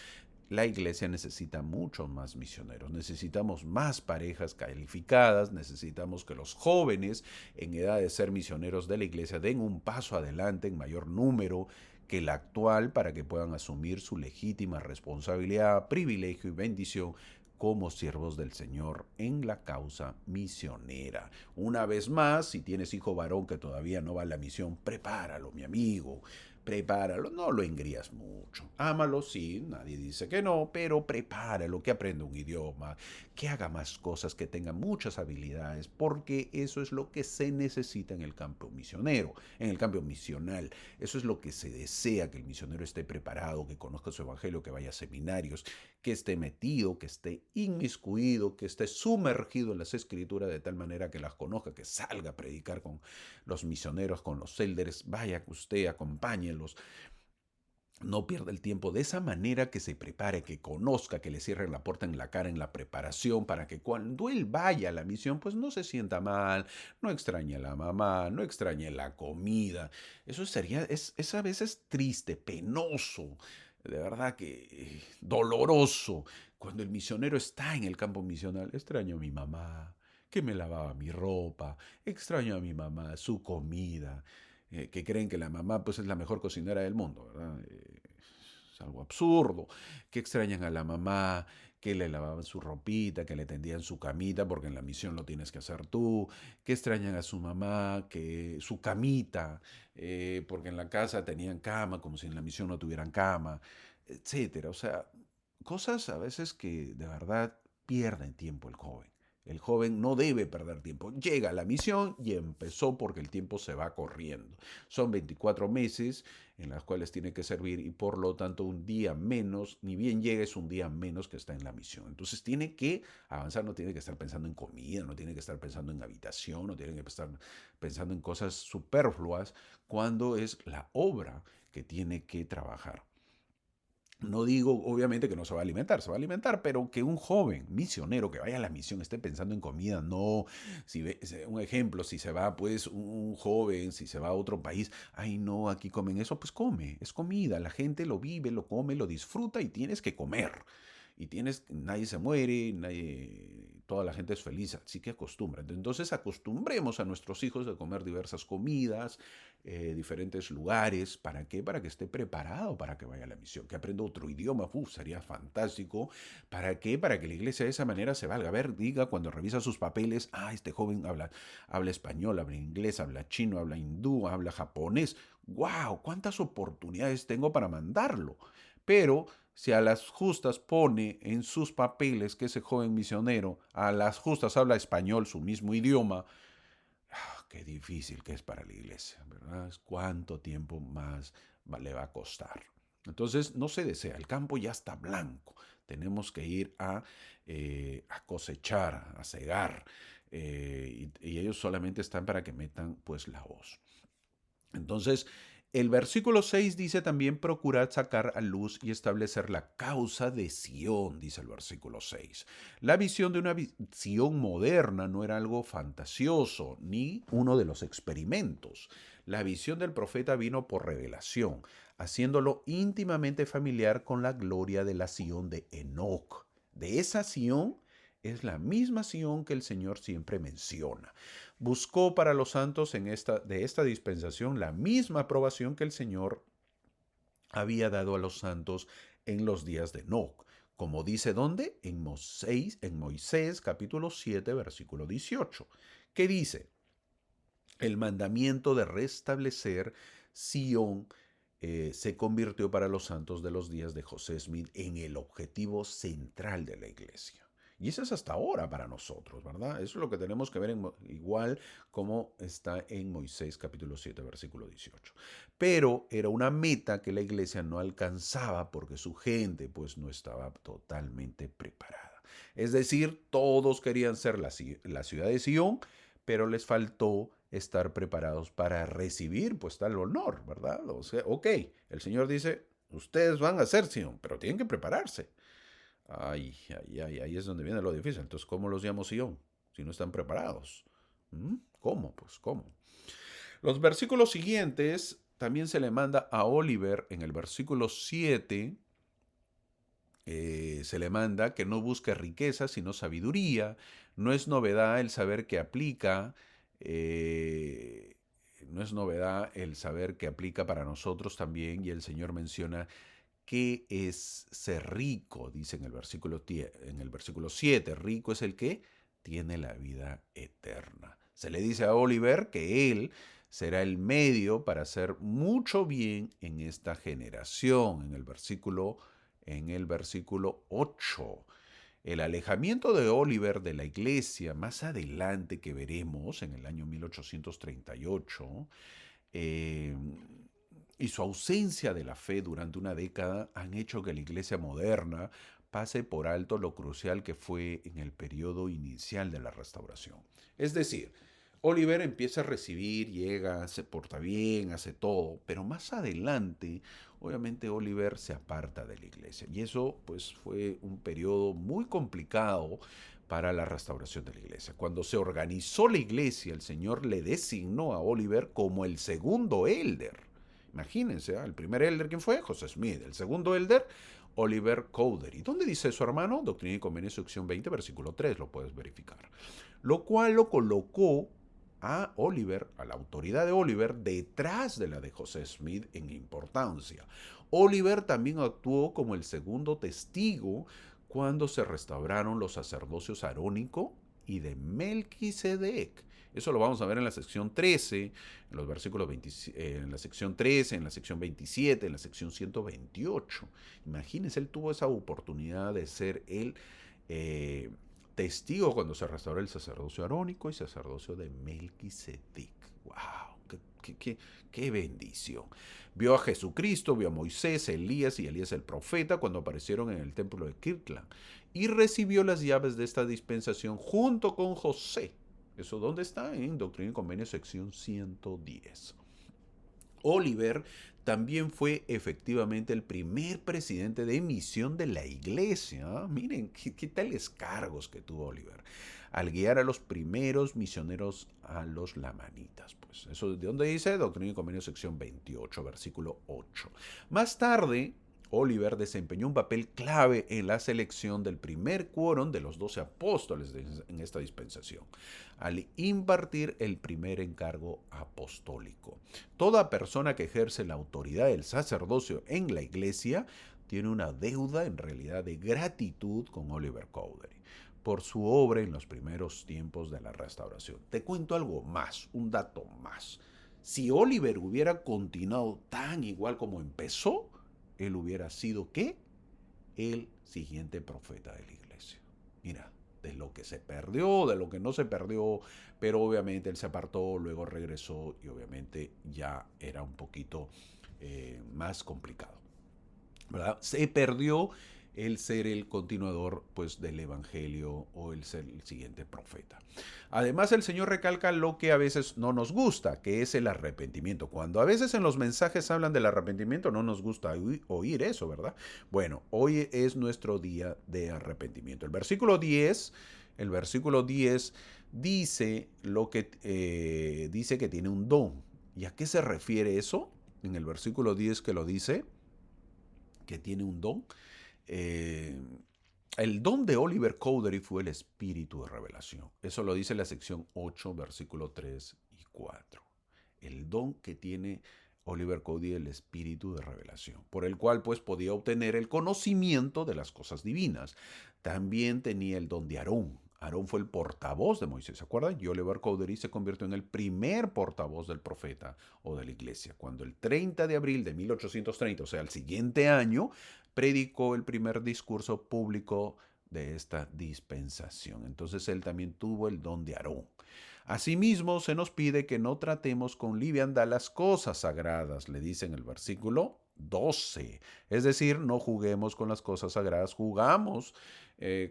S1: La iglesia necesita muchos más misioneros, necesitamos más parejas calificadas, necesitamos que los jóvenes en edad de ser misioneros de la iglesia den un paso adelante en mayor número que el actual, para que puedan asumir su legítima responsabilidad, privilegio y bendición como siervos del Señor en la causa misionera. Una vez más, si tienes hijo varón que todavía no va a la misión, prepáralo, mi amigo. Prepáralo, no lo engrías mucho. Ámalo, sí, nadie dice que no, pero prepáralo, que aprenda un idioma, que haga más cosas, que tenga muchas habilidades, porque eso es lo que se necesita en el campo misionero, en el campo misional. Eso es lo que se desea: que el misionero esté preparado, que conozca su evangelio, que vaya a seminarios, que esté metido, que esté inmiscuido, que esté sumergido en las escrituras de tal manera que las conozca, que salga a predicar con los misioneros, con los elders. Vaya que usted acompáñelos no pierda el tiempo de esa manera, que se prepare, que conozca, que le cierren la puerta en la cara en la preparación, para que cuando él vaya a la misión, pues no se sienta mal, no extrañe a la mamá, no extrañe la comida. Eso sería, es a veces triste, penoso, de verdad que doloroso, cuando el misionero está en el campo misional. Extraño a mi mamá, que me lavaba mi ropa, extraño a mi mamá, su comida, que creen que la mamá pues es la mejor cocinera del mundo, ¿verdad? Es algo absurdo, que extrañan a la mamá, que le lavaban su ropita, que le tendían su camita, porque en la misión lo tienes que hacer tú, que extrañan a su mamá, que su camita, porque en la casa tenían cama, como si en la misión no tuvieran cama, etcétera. O sea, cosas a veces que de verdad pierden tiempo el joven. El joven no debe perder tiempo. Llega a la misión y empezó, porque el tiempo se va corriendo. Son 24 meses en las cuales tiene que servir, y por lo tanto un día menos, ni bien llega, es un día menos que está en la misión. Entonces tiene que avanzar, no tiene que estar pensando en comida, no tiene que estar pensando en habitación, no tiene que estar pensando en cosas superfluas, cuando es la obra que tiene que trabajar. No digo, obviamente, que no se va a alimentar, pero que un joven misionero que vaya a la misión esté pensando en comida, no. Si ve, un ejemplo, si se va, pues, un joven, si se va a otro país, ay, no, aquí comen eso, pues come, es comida, la gente lo vive, lo come, lo disfruta, y tienes que comer. Y nadie se muere, toda la gente es feliz, así que acostumbra. Entonces acostumbremos a nuestros hijos a comer diversas comidas, diferentes lugares. ¿Para qué? Para que esté preparado para que vaya a la misión, que aprenda otro idioma. Sería fantástico. ¿Para qué? Para que la iglesia de esa manera se valga. A ver, diga cuando revisa sus papeles, este joven habla español, habla inglés, habla chino, habla hindú, habla japonés. ¡Wow! ¿Cuántas oportunidades tengo para mandarlo? Pero si a las justas pone en sus papeles que ese joven misionero a las justas habla español, su mismo idioma, qué difícil que es para la iglesia, ¿verdad? ¿Cuánto tiempo más le va a costar? Entonces, no se desea, el campo ya está blanco, tenemos que ir a cosechar, a cegar, y ellos solamente están para que metan pues la voz. Entonces, el versículo 6 dice también: procurad sacar a luz y establecer la causa de Sión, dice el versículo 6. La visión de una visión moderna no era algo fantasioso, ni uno de los experimentos. La visión del profeta vino por revelación, haciéndolo íntimamente familiar con la gloria de la Sión de Enoc. De esa Sión es la misma Sión que el Señor siempre menciona. Buscó para los santos de esta dispensación la misma aprobación que el Señor había dado a los santos en los días de Enoc, como dice ¿dónde? En Moisés capítulo 7 versículo 18, que dice: el mandamiento de restablecer Sión se convirtió para los santos de los días de José Smith en el objetivo central de la iglesia. Y eso es hasta ahora para nosotros, ¿verdad? Eso es lo que tenemos que ver igual como está en Moisés capítulo 7, versículo 18. Pero era una meta que la iglesia no alcanzaba porque su gente pues no estaba totalmente preparada. Es decir, todos querían ser la ciudad de Sion, pero les faltó estar preparados para recibir pues tal honor, ¿verdad? O sea, ok, el Señor dice: ustedes van a ser Sion, pero tienen que prepararse. Ahí es donde viene lo difícil. Entonces, ¿cómo los llamo Sion si no están preparados? ¿Cómo? Pues, ¿cómo? Los versículos siguientes también se le manda a Oliver en el versículo 7. Se le manda que no busque riqueza, sino sabiduría. No es novedad el saber que aplica. No es novedad el saber que aplica para nosotros también. Y el Señor menciona qué es ser rico, dice en el versículo 7. Rico es el que tiene la vida eterna. Se le dice a Oliver que él será el medio para hacer mucho bien en esta generación. En el versículo 8. El alejamiento de Oliver de la iglesia, más adelante que veremos en el año 1838, eh, y su ausencia de la fe durante una década han hecho que la iglesia moderna pase por alto lo crucial que fue en el periodo inicial de la restauración. Es decir, Oliver empieza a recibir, llega, se porta bien, hace todo, pero más adelante, obviamente Oliver se aparta de la iglesia y eso pues fue un periodo muy complicado para la restauración de la iglesia. Cuando se organizó la iglesia, el Señor le designó a Oliver como el segundo elder. Imagínense, ¿eh? El primer elder, ¿quién fue? José Smith. El segundo elder, Oliver Cowdery. ¿Dónde dice eso, hermano? Doctrina y Convenios, sección 20, versículo 3, lo puedes verificar. Lo cual lo colocó a Oliver, a la autoridad de Oliver, detrás de la de José Smith en importancia. Oliver también actuó como el segundo testigo cuando se restauraron los sacerdocios arónico y de Melquisedec. Eso lo vamos a ver en la sección 13, en los versículos 20, en la sección 13, en la sección 27, en la sección 128. Imagínense, él tuvo esa oportunidad de ser el testigo cuando se restauró el sacerdocio arónico y sacerdocio de Melquisedec. ¡Wow! ¡Qué bendición! Vio a Jesucristo, vio a Moisés, Elías y Elías el profeta cuando aparecieron en el templo de Kirtland y recibió las llaves de esta dispensación junto con José. ¿Eso dónde está? En Doctrina y Convenios, sección 110. Oliver también fue efectivamente el primer presidente de misión de la iglesia. Miren, qué tales cargos que tuvo Oliver al guiar a los primeros misioneros a los lamanitas. Pues eso, ¿de dónde dice? Doctrina y Convenios, sección 28, versículo 8. Más tarde, Oliver desempeñó un papel clave en la selección del primer quórum de los 12 apóstoles en esta dispensación, al impartir el primer encargo apostólico. Toda persona que ejerce la autoridad del sacerdocio en la iglesia tiene una deuda en realidad de gratitud con Oliver Cowdery por su obra en los primeros tiempos de la restauración. Te cuento algo más, un dato más. Si Oliver hubiera continuado tan igual como empezó, él hubiera sido, ¿qué? El siguiente profeta de la iglesia. Mira, de lo que se perdió, de lo que no se perdió, pero obviamente él se apartó, luego regresó y obviamente ya era un poquito más complicado, ¿verdad? Se perdió el ser el continuador pues del evangelio o el ser el siguiente profeta. Además, el Señor recalca lo que a veces no nos gusta, que es el arrepentimiento. Cuando a veces en los mensajes hablan del arrepentimiento, no nos gusta oír eso, ¿verdad? Bueno, hoy es nuestro día de arrepentimiento. El versículo 10 dice lo que dice que tiene un don. ¿Y a qué se refiere eso? En el versículo 10 que lo dice, que tiene un don. Eh, el don de Oliver Cowdery fue el espíritu de revelación. Eso lo dice la sección 8, versículo 3 y 4. El don que tiene Oliver Cowdery, el espíritu de revelación, por el cual pues podía obtener el conocimiento de las cosas divinas. También tenía el don de Aarón. Aarón fue el portavoz de Moisés, ¿se acuerdan? Y Oliver Cowdery se convirtió en el primer portavoz del profeta o de la iglesia, cuando el 30 de abril de 1830, o sea, el siguiente año, predicó el primer discurso público de esta dispensación. Entonces él también tuvo el don de Aarón. Asimismo, se nos pide que no tratemos con liviandad las cosas sagradas, le dice en el versículo 12. Es decir, no juguemos con las cosas sagradas, jugamos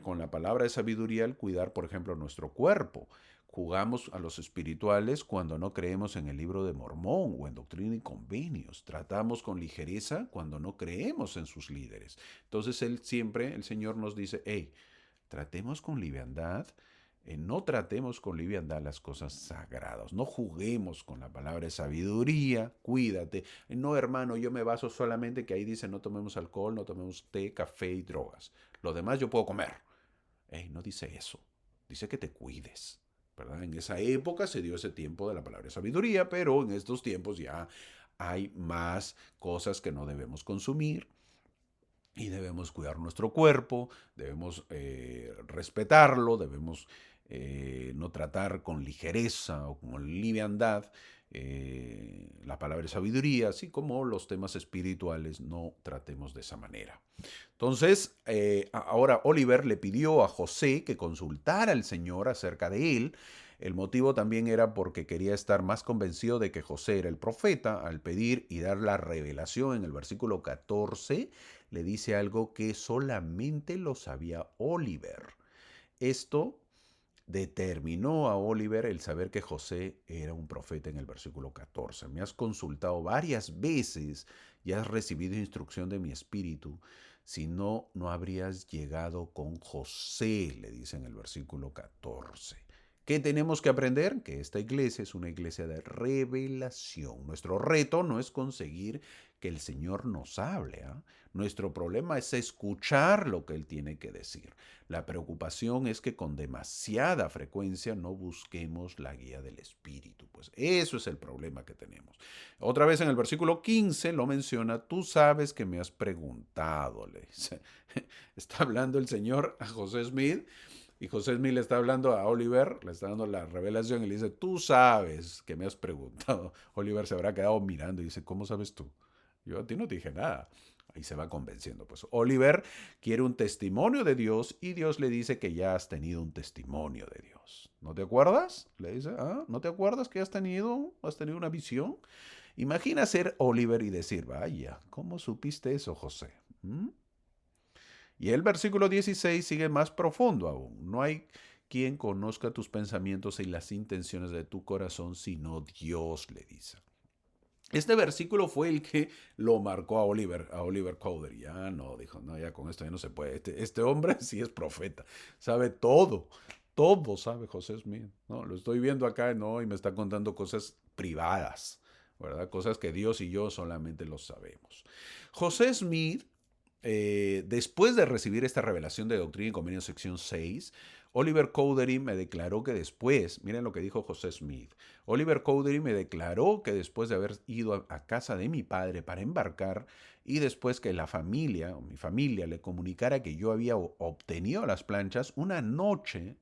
S1: con la palabra de sabiduría al cuidar, por ejemplo, nuestro cuerpo. Jugamos a los espirituales cuando no creemos en el libro de Mormón o en Doctrina y Convenios. Tratamos con ligereza cuando no creemos en sus líderes. Entonces el Señor nos dice, hey, tratemos con liviandad, no tratemos con liviandad las cosas sagradas, no juguemos con la palabra de sabiduría, cuídate. No, hermano, yo me baso solamente que ahí dice no tomemos alcohol, no tomemos té, café y drogas. Lo demás yo puedo comer. No dice eso, dice que te cuides, ¿verdad? En esa época se dio ese tiempo de la palabra de sabiduría, pero en estos tiempos ya hay más cosas que no debemos consumir. Y debemos cuidar nuestro cuerpo, debemos respetarlo, debemos no tratar con ligereza o con liviandad la palabra de sabiduría, así como los temas espirituales no tratemos de esa manera. Entonces, ahora Oliver le pidió a José que consultara al Señor acerca de él. El motivo también era porque quería estar más convencido de que José era el profeta. Al pedir y dar la revelación en el versículo 14, le dice algo que solamente lo sabía Oliver. Esto Determinó a Oliver el saber que José era un profeta en el versículo 14. Me has consultado varias veces y has recibido instrucción de mi espíritu. Si no, no habrías llegado con José, le dice en el versículo 14. ¿Qué tenemos que aprender? Que esta iglesia es una iglesia de revelación. Nuestro reto no es conseguir que el Señor nos hable. Nuestro problema es escuchar lo que Él tiene que decir. La preocupación es que con demasiada frecuencia no busquemos la guía del Espíritu. Pues eso es el problema que tenemos. Otra vez en el versículo 15 lo menciona, tú sabes que me has preguntado, le dice. Está hablando el Señor a José Smith. Y José Smith le está hablando a Oliver, le está dando la revelación y le dice, tú sabes que me has preguntado. Oliver se habrá quedado mirando y dice, ¿cómo sabes tú? Yo a ti no te dije nada. Ahí se va convenciendo. Pues Oliver quiere un testimonio de Dios y Dios le dice que ya has tenido un testimonio de Dios. ¿No te acuerdas? Le dice, ¿no te acuerdas que has tenido una visión? Imagina ser Oliver y decir, vaya, ¿cómo supiste eso, José? ¿Mm? Y el versículo 16 sigue más profundo aún. No hay quien conozca tus pensamientos y las intenciones de tu corazón, sino Dios, le dice. Este versículo fue el que lo marcó a Oliver Cowdery. Ya no, dijo, no, ya con esto ya no se puede. Este hombre sí es profeta, sabe todo, todo sabe José Smith. No, lo estoy viendo acá, no, y me está contando cosas privadas, ¿verdad? Cosas que Dios y yo solamente lo sabemos. José Smith, después de recibir esta revelación de Doctrina y Convenio sección 6, Oliver Cowdery me declaró que después, miren lo que dijo José Smith, Oliver Cowdery me declaró que después de haber ido a casa de mi padre para embarcar y después que la familia, o mi familia, le comunicara que yo había obtenido las planchas, una noche,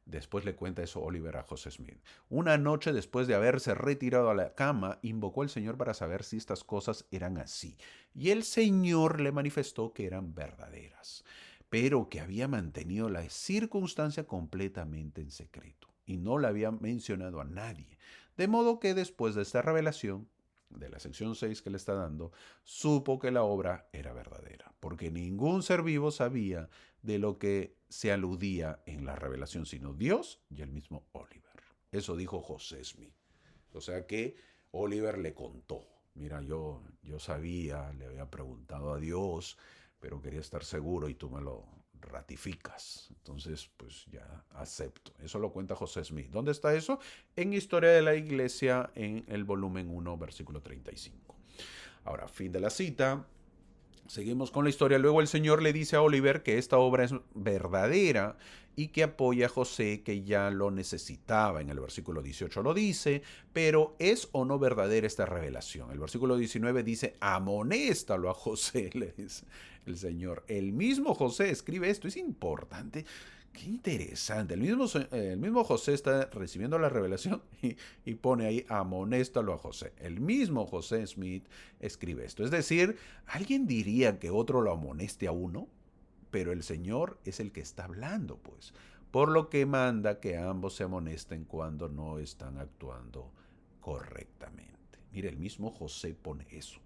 S1: después le cuenta eso Oliver a José Smith, una noche después de haberse retirado a la cama, invocó al Señor para saber si estas cosas eran así. Y el Señor le manifestó que eran verdaderas, pero que había mantenido la circunstancia completamente en secreto y no la había mencionado a nadie. De modo que después de esta revelación, de la sección 6 que le está dando, supo que la obra era verdadera, porque ningún ser vivo sabía de lo que se aludía en la revelación, sino Dios y el mismo Oliver. Eso dijo José Smith. O sea que Oliver le contó. Mira, yo sabía, le había preguntado a Dios, pero quería estar seguro y tú me lo ratificas. Entonces, pues ya acepto. Eso lo cuenta José Smith. ¿Dónde está eso? En Historia de la Iglesia, en el volumen 1, versículo 35. Ahora, fin de la cita. Seguimos con la historia. Luego el Señor le dice a Oliver que esta obra es verdadera y que apoya a José, que ya lo necesitaba. En el versículo 18 lo dice, pero ¿es o no verdadera esta revelación? El versículo 19 dice, amonéstalo a José, le dice el Señor. El mismo José escribe esto, es importante. Qué interesante. El mismo José está recibiendo la revelación y pone ahí, amonéstalo a José. El mismo José Smith escribe esto. Es decir, alguien diría que otro lo amoneste a uno, pero el Señor es el que está hablando, pues. Por lo que manda que ambos se amonesten cuando no están actuando correctamente. Mire, el mismo José pone eso.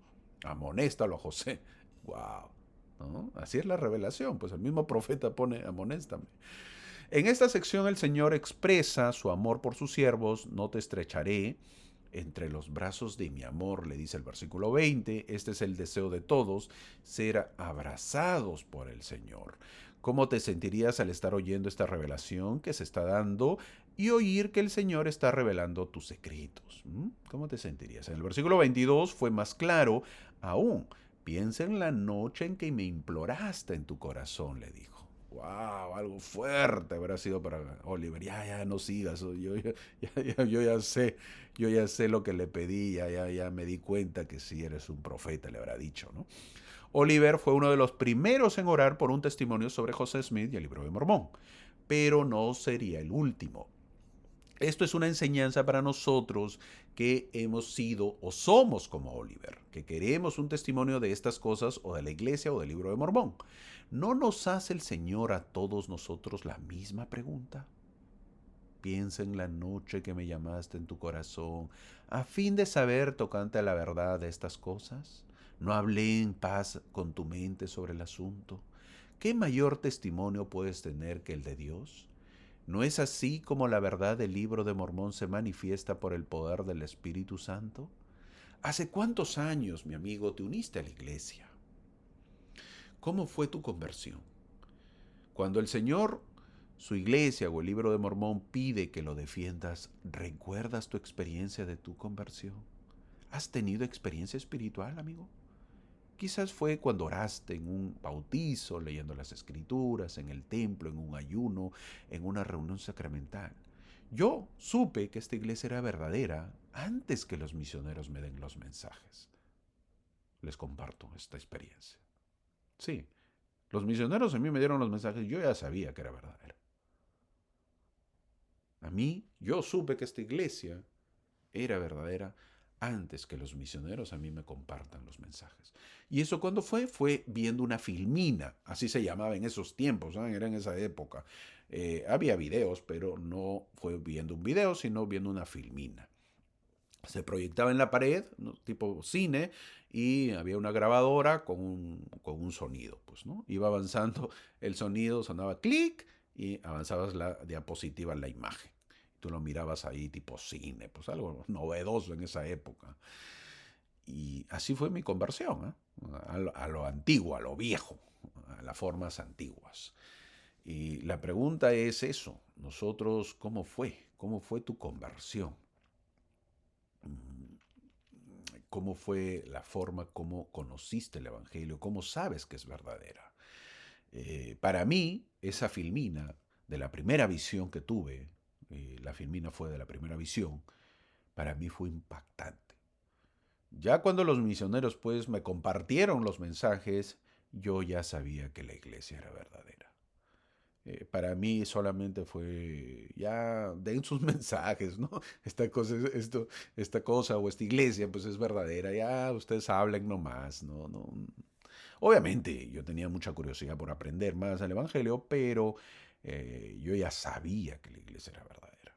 S1: Amonéstalo a José. ¡Wow! ¿No? Así es la revelación, pues el mismo profeta pone, amonéstame. En esta sección el Señor expresa su amor por sus siervos, no te estrecharé entre los brazos de mi amor, le dice el versículo 20, este es el deseo de todos, ser abrazados por el Señor. ¿Cómo te sentirías al estar oyendo esta revelación que se está dando y oír que el Señor está revelando tus secretos? ¿Cómo te sentirías? En el versículo 22 fue más claro aún. Piensa en la noche en que me imploraste en tu corazón, le dijo. Wow, algo fuerte habrá sido para Oliver. Ya no sigas. Yo ya sé lo que le pedí, ya me di cuenta que sí eres un profeta, le habrá dicho, ¿no? Oliver fue uno de los primeros en orar por un testimonio sobre José Smith y el libro de Mormón, pero no sería el último. Esto es una enseñanza para nosotros que hemos sido o somos como Oliver, que queremos un testimonio de estas cosas o de la iglesia o del libro de Mormón. ¿No nos hace el Señor a todos nosotros la misma pregunta? Piensa en la noche que me llamaste en tu corazón, a fin de saber tocante a la verdad de estas cosas. ¿No hablé en paz con tu mente sobre el asunto? ¿Qué mayor testimonio puedes tener que el de Dios? ¿No es así como la verdad del libro de Mormón se manifiesta por el poder del Espíritu Santo? ¿Hace cuántos años, mi amigo, te uniste a la iglesia? ¿Cómo fue tu conversión? Cuando el Señor, su iglesia o el libro de Mormón pide que lo defiendas, ¿recuerdas tu experiencia de tu conversión? ¿Has tenido experiencia espiritual, amigo? Quizás fue cuando oraste en un bautizo, leyendo las escrituras, en el templo, en un ayuno, en una reunión sacramental. Yo supe que esta iglesia era verdadera antes que los misioneros me den los mensajes. Les comparto esta experiencia. Sí, los misioneros a mí me dieron los mensajes, yo ya sabía que era verdadera. A mí, yo supe que esta iglesia era verdadera antes que los misioneros a mí me compartan los mensajes. ¿Y eso cuándo fue? Fue viendo una filmina, así se llamaba en esos tiempos, ¿eh? Era en esa época. Había videos, pero no fue viendo un video, sino viendo una filmina. Se proyectaba en la pared, ¿no? Tipo cine, y había una grabadora con un sonido. Pues, ¿no? Iba avanzando el sonido, sonaba clic y avanzabas la diapositiva en la imagen. Tú lo mirabas ahí tipo cine, pues algo novedoso en esa época. Y así fue mi conversión, ¿eh? A lo antiguo, a lo viejo, a las formas antiguas. Y la pregunta es eso, nosotros, ¿cómo fue? ¿Cómo fue tu conversión? ¿Cómo fue la forma como conociste el Evangelio? ¿Cómo sabes que es verdadera? Para mí, esa filmina de la primera visión que tuve, la filmina fue de la primera visión, para mí fue impactante. Ya cuando los misioneros pues me compartieron los mensajes, yo ya sabía que la iglesia era verdadera. Para mí solamente fue, ya den sus mensajes, ¿no? Esta cosa o esta iglesia pues es verdadera, ya ustedes hablen nomás, ¿no? No. Obviamente yo tenía mucha curiosidad por aprender más del Evangelio, pero yo ya sabía que la iglesia era verdadera.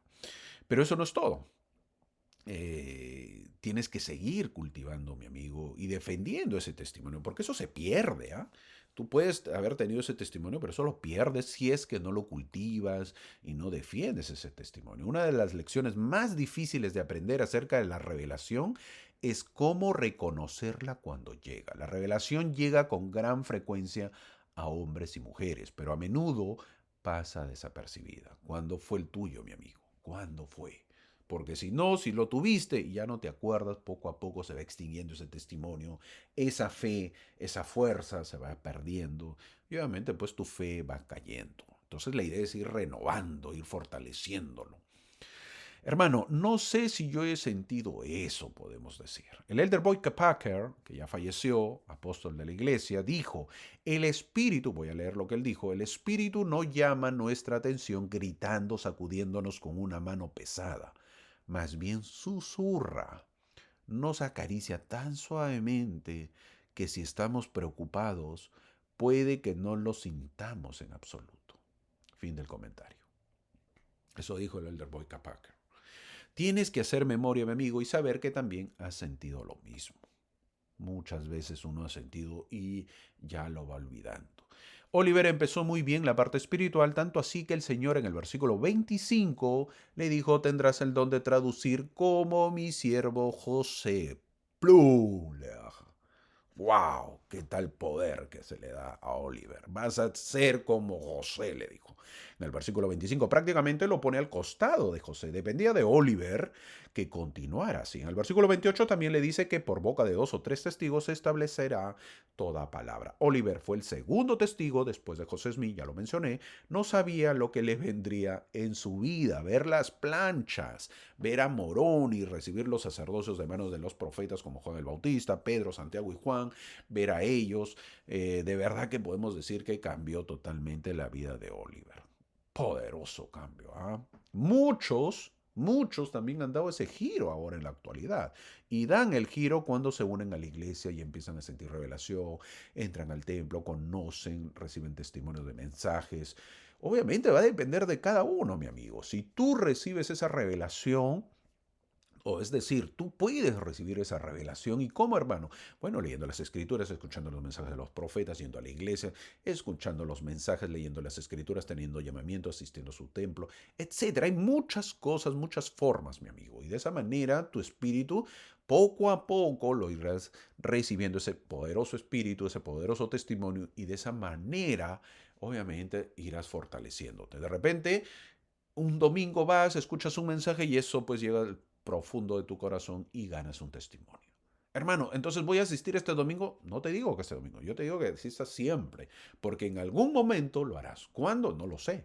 S1: Pero eso no es todo. Tienes que seguir cultivando, mi amigo, y defendiendo ese testimonio, porque eso se pierde, ¿ah? Tú puedes haber tenido ese testimonio, pero eso lo pierdes si es que no lo cultivas y no defiendes ese testimonio. Una de las lecciones más difíciles de aprender acerca de la revelación es cómo reconocerla cuando llega. La revelación llega con gran frecuencia a hombres y mujeres, pero a menudo pasa desapercibida. ¿Cuándo fue el tuyo, mi amigo? ¿Cuándo fue? Porque si no, si lo tuviste y ya no te acuerdas, poco a poco se va extinguiendo ese testimonio, esa fe, esa fuerza se va perdiendo y obviamente pues tu fe va cayendo. Entonces la idea es ir renovando, ir fortaleciéndolo. Hermano, no sé si yo he sentido eso, podemos decir. El elder Boyka Packer, que ya falleció, apóstol de la iglesia, dijo, el espíritu, voy a leer lo que él dijo, el espíritu no llama nuestra atención gritando, sacudiéndonos con una mano pesada, más bien susurra, nos acaricia tan suavemente que si estamos preocupados, puede que no lo sintamos en absoluto. Fin del comentario. Eso dijo el elder Boyka Packer. Tienes que hacer memoria, mi amigo, y saber que también has sentido lo mismo. Muchas veces uno ha sentido y ya lo va olvidando. Oliver empezó muy bien la parte espiritual, tanto así que el Señor en el versículo 25 le dijo, tendrás el don de traducir como mi siervo José. ¡Plum! ¡Wow! ¿Qué tal poder que se le da a Oliver? Vas a ser como José, le dijo. En el versículo 25 prácticamente lo pone al costado de José. Dependía de Oliver que continuara así. En el versículo 28 también le dice que por boca de 2 o 3 testigos se establecerá toda palabra. Oliver fue el segundo testigo después de José Smith, ya lo mencioné. No sabía lo que le vendría en su vida, ver las planchas, ver a Morón y recibir los sacerdocios de manos de los profetas como Juan el Bautista, Pedro, Santiago y Juan, ver a ellos. De verdad que podemos decir que cambió totalmente la vida de Oliver. Poderoso cambio. ¿Ah? Muchos también han dado ese giro ahora en la actualidad y dan el giro cuando se unen a la iglesia y empiezan a sentir revelación, entran al templo, conocen, reciben testimonios de mensajes. Obviamente va a depender de cada uno, mi amigo. Si tú recibes esa revelación,
S2: O es decir, tú puedes recibir esa revelación. ¿Y cómo, hermano? Bueno, leyendo las escrituras, escuchando los mensajes de los profetas, yendo a la iglesia, escuchando los mensajes, leyendo las escrituras, teniendo llamamiento, asistiendo a su templo, etcétera. Hay muchas cosas, muchas formas, mi amigo. Y de esa manera tu espíritu, poco a poco, lo irás recibiendo ese poderoso espíritu, ese poderoso testimonio. Y de esa manera, obviamente, irás fortaleciéndote. De repente, un domingo vas, escuchas un mensaje y eso pues llega al profundo de tu corazón y ganas un testimonio. Hermano, entonces voy a asistir este domingo. No te digo que este domingo, yo te digo que asistas siempre, porque en algún momento lo harás. ¿Cuándo? No lo sé,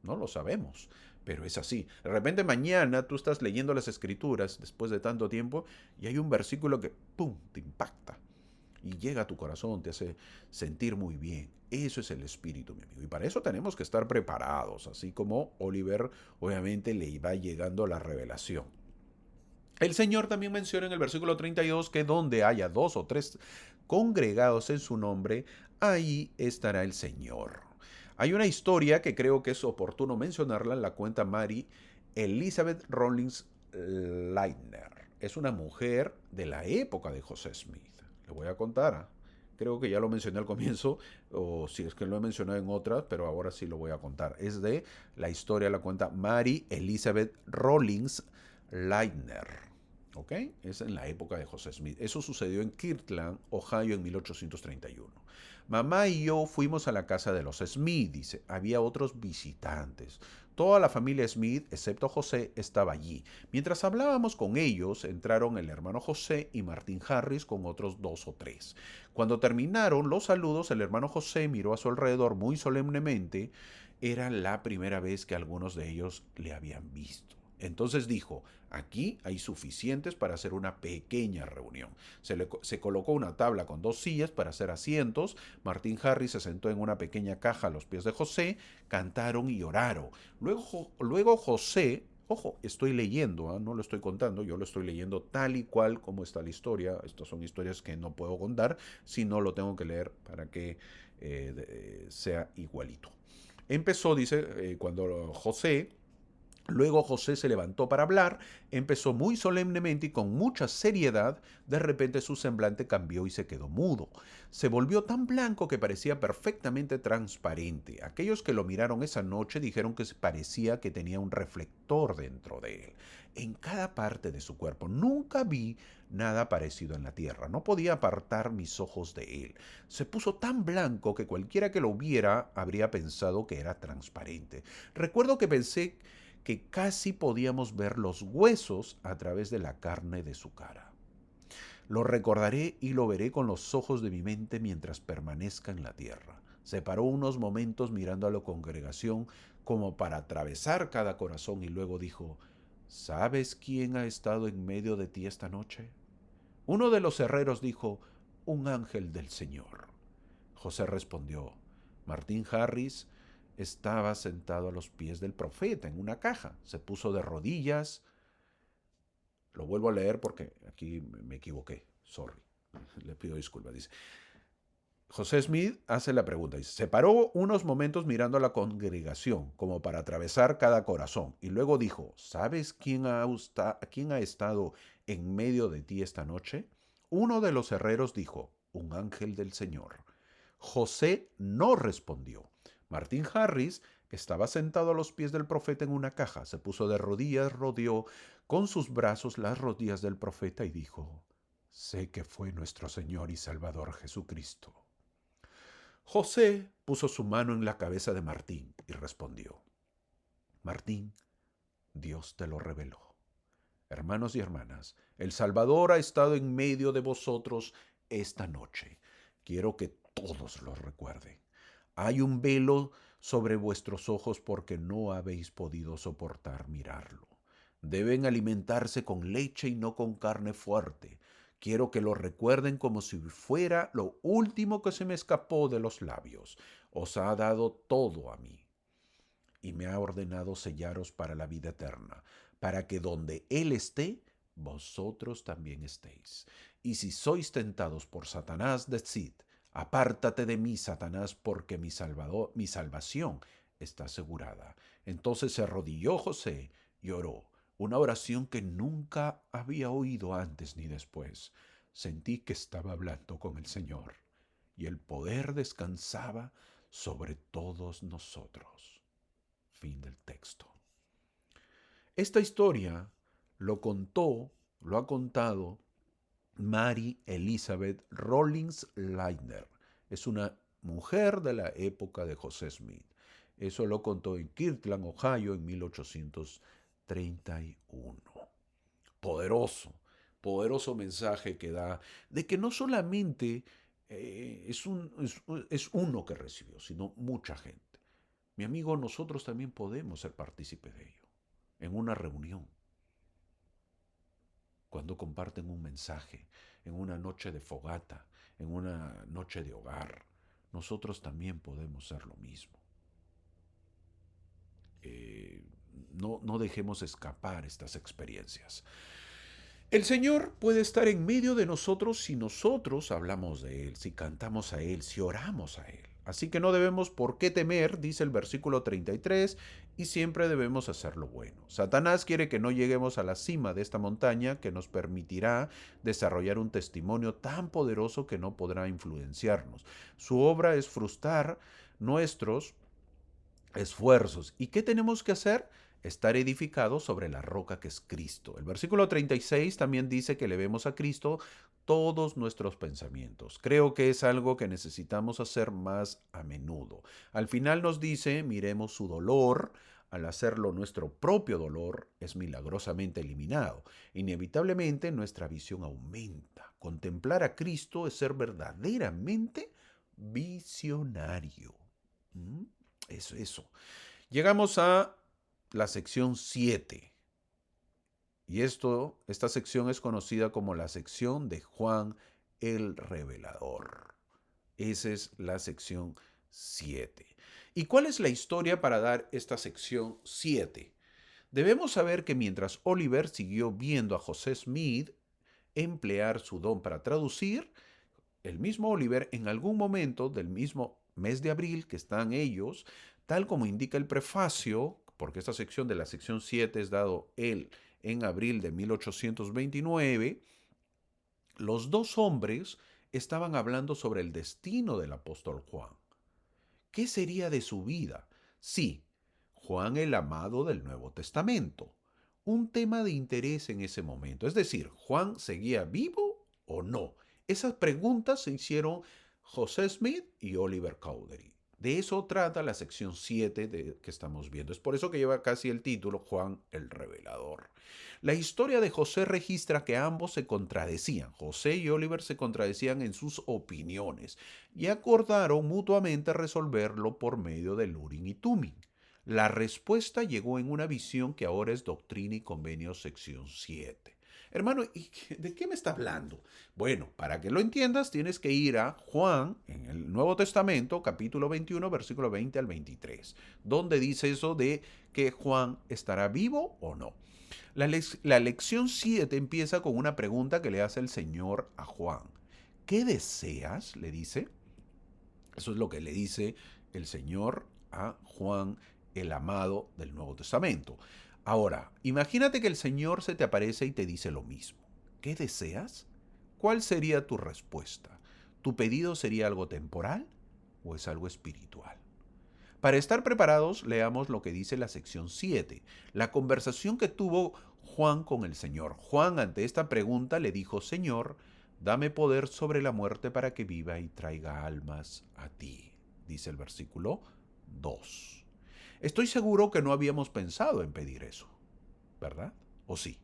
S2: no lo sabemos, pero es así. De repente mañana tú estás leyendo las escrituras después de tanto tiempo y hay un versículo que, ¡pum!, te impacta y llega a tu corazón, te hace sentir muy bien. Eso es el espíritu, mi amigo. Y para eso tenemos que estar preparados, así como Oliver obviamente le iba llegando la revelación. El Señor también menciona en el versículo 32 que donde haya dos o tres congregados en su nombre, ahí estará el Señor. Hay una historia que creo que es oportuno mencionarla, la cuenta Mary Elizabeth Rollins Leitner. Es una mujer de la época de José Smith. Le voy a contar. Creo que ya lo mencioné al comienzo, o si es que lo he mencionado en otras, pero ahora sí lo voy a contar. Es de la historia, la cuenta Mary Elizabeth Rollins Leitner. ¿Ok? Es en la época de José Smith. Eso sucedió en Kirtland, Ohio, en 1831. Mamá y yo fuimos a la casa de los Smith, dice. Había otros visitantes. Toda la familia Smith, excepto José, estaba allí. Mientras hablábamos con ellos, entraron el hermano José y Martín Harris con otros dos o tres. Cuando terminaron los saludos, el hermano José miró a su alrededor muy solemnemente. Era la primera vez que algunos de ellos le habían visto. Entonces dijo, aquí hay suficientes para hacer una pequeña reunión. Se colocó una tabla con dos sillas para hacer asientos. Martín Harris se sentó en una pequeña caja a los pies de José. Cantaron y oraron. Luego José, ojo, estoy leyendo, no lo estoy contando, yo lo estoy leyendo tal y cual como está la historia. Estas son historias que no puedo contar, sino lo tengo que leer para que sea igualito. Empezó, dice, cuando Luego José se levantó para hablar, empezó muy solemnemente y con mucha seriedad. De repente su semblante cambió y se quedó mudo. Se volvió tan blanco que parecía perfectamente transparente. Aquellos que lo miraron esa noche dijeron que parecía que tenía un reflector dentro de él, en cada parte de su cuerpo. Nunca vi nada parecido en la tierra. No podía apartar mis ojos de él. Se puso tan blanco que cualquiera que lo viera habría pensado que era transparente. Recuerdo que pensé que casi podíamos ver los huesos a través de la carne de su cara. Lo recordaré y lo veré con los ojos de mi mente mientras permanezca en la tierra. Se paró unos momentos mirando a la congregación como para atravesar cada corazón y luego dijo, ¿sabes quién ha estado en medio de ti esta noche? Uno de los herreros dijo, un ángel del Señor. José respondió, Martín Harris estaba sentado a los pies del profeta en una caja. Se puso de rodillas. Lo vuelvo a leer porque aquí me equivoqué. Sorry. Le pido disculpas. Dice, José Smith hace la pregunta. Dice, se paró unos momentos mirando a la congregación como para atravesar cada corazón y luego dijo, ¿sabes quién ha estado en medio de ti esta noche? Uno de los herreros dijo, un ángel del Señor. José no respondió. Martín Harris estaba sentado a los pies del profeta en una caja. Se puso de rodillas, rodeó con sus brazos las rodillas del profeta y dijo, sé que fue nuestro Señor y Salvador Jesucristo. José puso su mano en la cabeza de Martín y respondió, Martín, Dios te lo reveló. Hermanos y hermanas, el Salvador ha estado en medio de vosotros esta noche. Quiero que todos lo recuerden. Hay un velo sobre vuestros ojos porque no habéis podido soportar mirarlo. Deben alimentarse con leche y no con carne fuerte. Quiero que lo recuerden como si fuera lo último que se me escapó de los labios. Os ha dado todo a mí y me ha ordenado sellaros para la vida eterna, para que donde Él esté, vosotros también estéis. Y si sois tentados por Satanás, decid, apártate de mí, Satanás, porque mi salvación está asegurada. Entonces se arrodilló José y oró. una oración que nunca había oído antes ni después. Sentí que estaba hablando con el Señor y el poder descansaba sobre todos nosotros. Fin del texto. Esta historia lo ha contado Mary Elizabeth Rollins Leitner. Es una mujer de la época de José Smith. Eso lo contó en Kirtland, Ohio, en 1831. Poderoso, poderoso mensaje que da de que no solamente es uno que recibió, sino mucha gente. Mi amigo, nosotros también podemos ser partícipes de ello. En una reunión, cuando comparten un mensaje, en una noche de fogata, en una noche de hogar, nosotros también podemos ser lo mismo. Eh, no dejemos escapar estas experiencias. El Señor puede estar en medio de nosotros si nosotros hablamos de Él, si cantamos a Él, si oramos a Él. Así que no debemos por qué temer, dice el versículo 33, y siempre debemos hacer lo bueno. Satanás quiere que no lleguemos a la cima de esta montaña que nos permitirá desarrollar un testimonio tan poderoso que no podrá influenciarnos. Su obra es frustrar nuestros esfuerzos. ¿Y qué tenemos que hacer? Estar edificados sobre la roca que es Cristo. El versículo 36 también dice que levemos a Cristo todos nuestros pensamientos. Creo que es algo que necesitamos hacer más a menudo. Al final nos dice, miremos su dolor. Al hacerlo, nuestro propio dolor es milagrosamente eliminado. Inevitablemente nuestra visión aumenta. Contemplar a Cristo es ser verdaderamente visionario. ¿Mm? Eso. Llegamos a la sección 7. Y esta sección es conocida como la sección de Juan el Revelador. Esa es la sección 7. ¿Y cuál es la historia para dar esta sección 7? Debemos saber que mientras Oliver siguió viendo a José Smith emplear su don para traducir, el mismo Oliver en algún momento del mismo mes de abril que están ellos, tal como indica el prefacio, porque esta sección de la sección 7 es dado él en abril de 1829, los dos hombres estaban hablando sobre el destino del apóstol Juan. ¿Qué sería de su vida? Sí, Juan el amado del Nuevo Testamento. Un tema de interés en ese momento. Es decir, ¿Juan seguía vivo o no? Esas preguntas se hicieron José Smith y Oliver Cowdery. De eso trata la sección 7 que estamos viendo. Es por eso que lleva casi el título Juan el Revelador. La historia de José registra que ambos se contradecían. José y Oliver se contradecían en sus opiniones y acordaron mutuamente resolverlo por medio del Urim y Tumim. La respuesta llegó en una visión que ahora es Doctrina y Convenios sección 7. Hermano, ¿de qué me está hablando? Bueno, para que lo entiendas tienes que ir a Juan, en el Nuevo Testamento, capítulo 21, versículo 20 al 23, donde dice eso de que Juan estará vivo o no. La lección 7 empieza con una pregunta que le hace el Señor a Juan. ¿Qué deseas? Le dice. Eso es lo que le dice el Señor a Juan, el amado del Nuevo Testamento. Ahora, imagínate que el Señor se te aparece y te dice lo mismo. ¿Qué deseas? ¿Cuál sería tu respuesta? ¿Tu pedido sería algo temporal o es algo espiritual? Para estar preparados, leamos lo que dice la sección 7, la conversación que tuvo Juan con el Señor. Juan, ante esta pregunta, le dijo, Señor, dame poder sobre la muerte para que viva y traiga almas a ti, dice el versículo 2. Estoy seguro que no habíamos pensado en pedir eso, ¿verdad? ¿O sí?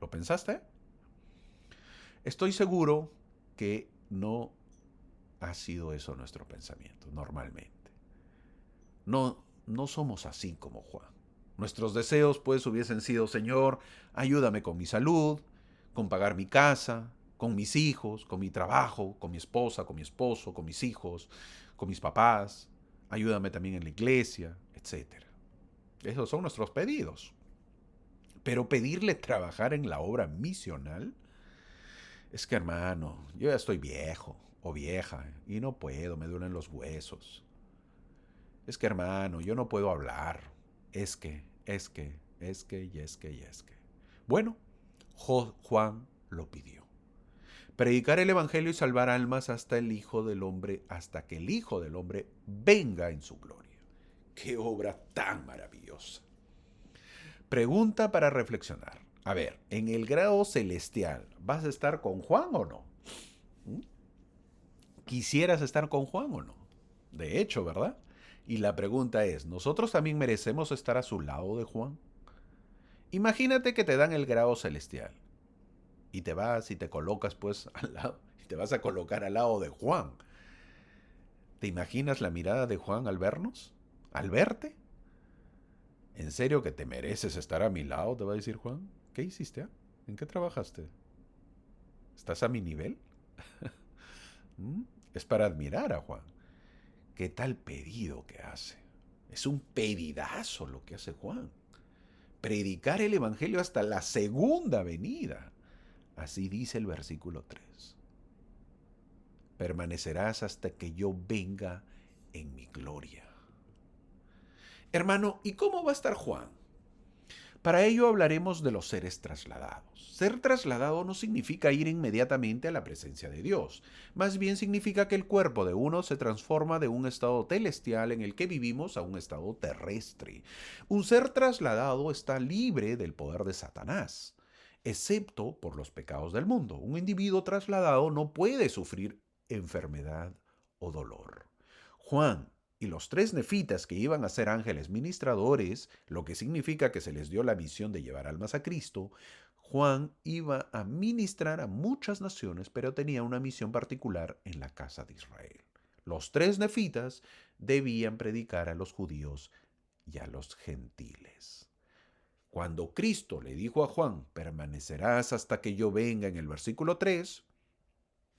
S2: ¿Lo pensaste? Estoy seguro que no ha sido eso nuestro pensamiento normalmente. No somos así como Juan. Nuestros deseos pues hubiesen sido, Señor, ayúdame con mi salud, con pagar mi casa, con mis hijos, con mi trabajo, con mi esposa, con mi esposo, con mis hijos, con mis papás, ayúdame también en la iglesia, etc. Esos son nuestros pedidos. Pero pedirle trabajar en la obra misional, es que hermano, yo ya estoy viejo o vieja y no puedo, me duelen los huesos. Es que hermano, yo no puedo hablar. Es que. es que. Bueno, Juan lo pidió. Predicar el evangelio y salvar almas hasta que el Hijo del Hombre venga en su gloria. ¡Qué obra tan maravillosa! Pregunta para reflexionar. A ver, en el grado celestial, ¿vas a estar con Juan o no? ¿Quisieras estar con Juan o no? De hecho, ¿verdad? Y la pregunta es, ¿nosotros también merecemos estar a su lado de Juan? Imagínate que te dan el grado celestial y te vas y te colocas pues al lado, y te vas a colocar al lado de Juan. ¿Te imaginas la mirada de Juan al vernos? ¿Al verte? ¿En serio que te mereces estar a mi lado? Te va a decir Juan. ¿Qué hiciste? ¿En qué trabajaste? ¿Estás a mi nivel? Es para admirar a Juan. ¿Qué tal pedido que hace? Es un pedidazo lo que hace Juan. Predicar el evangelio hasta la segunda venida. Así dice el versículo 3. Permanecerás hasta que yo venga en mi gloria. Hermano, ¿y cómo va a estar Juan? Para ello hablaremos de los seres trasladados. Ser trasladado no significa ir inmediatamente a la presencia de Dios. Más bien significa que el cuerpo de uno se transforma de un estado celestial en el que vivimos a un estado terrestre. Un ser trasladado está libre del poder de Satanás, excepto por los pecados del mundo. Un individuo trasladado no puede sufrir enfermedad o dolor. Juan y los 3 nefitas que iban a ser ángeles ministradores, lo que significa que se les dio la misión de llevar almas a Cristo, Juan iba a ministrar a muchas naciones, pero tenía una misión particular en la casa de Israel. Los 3 nefitas debían predicar a los judíos y a los gentiles. Cuando Cristo le dijo a Juan, permanecerás hasta que yo venga en el versículo 3,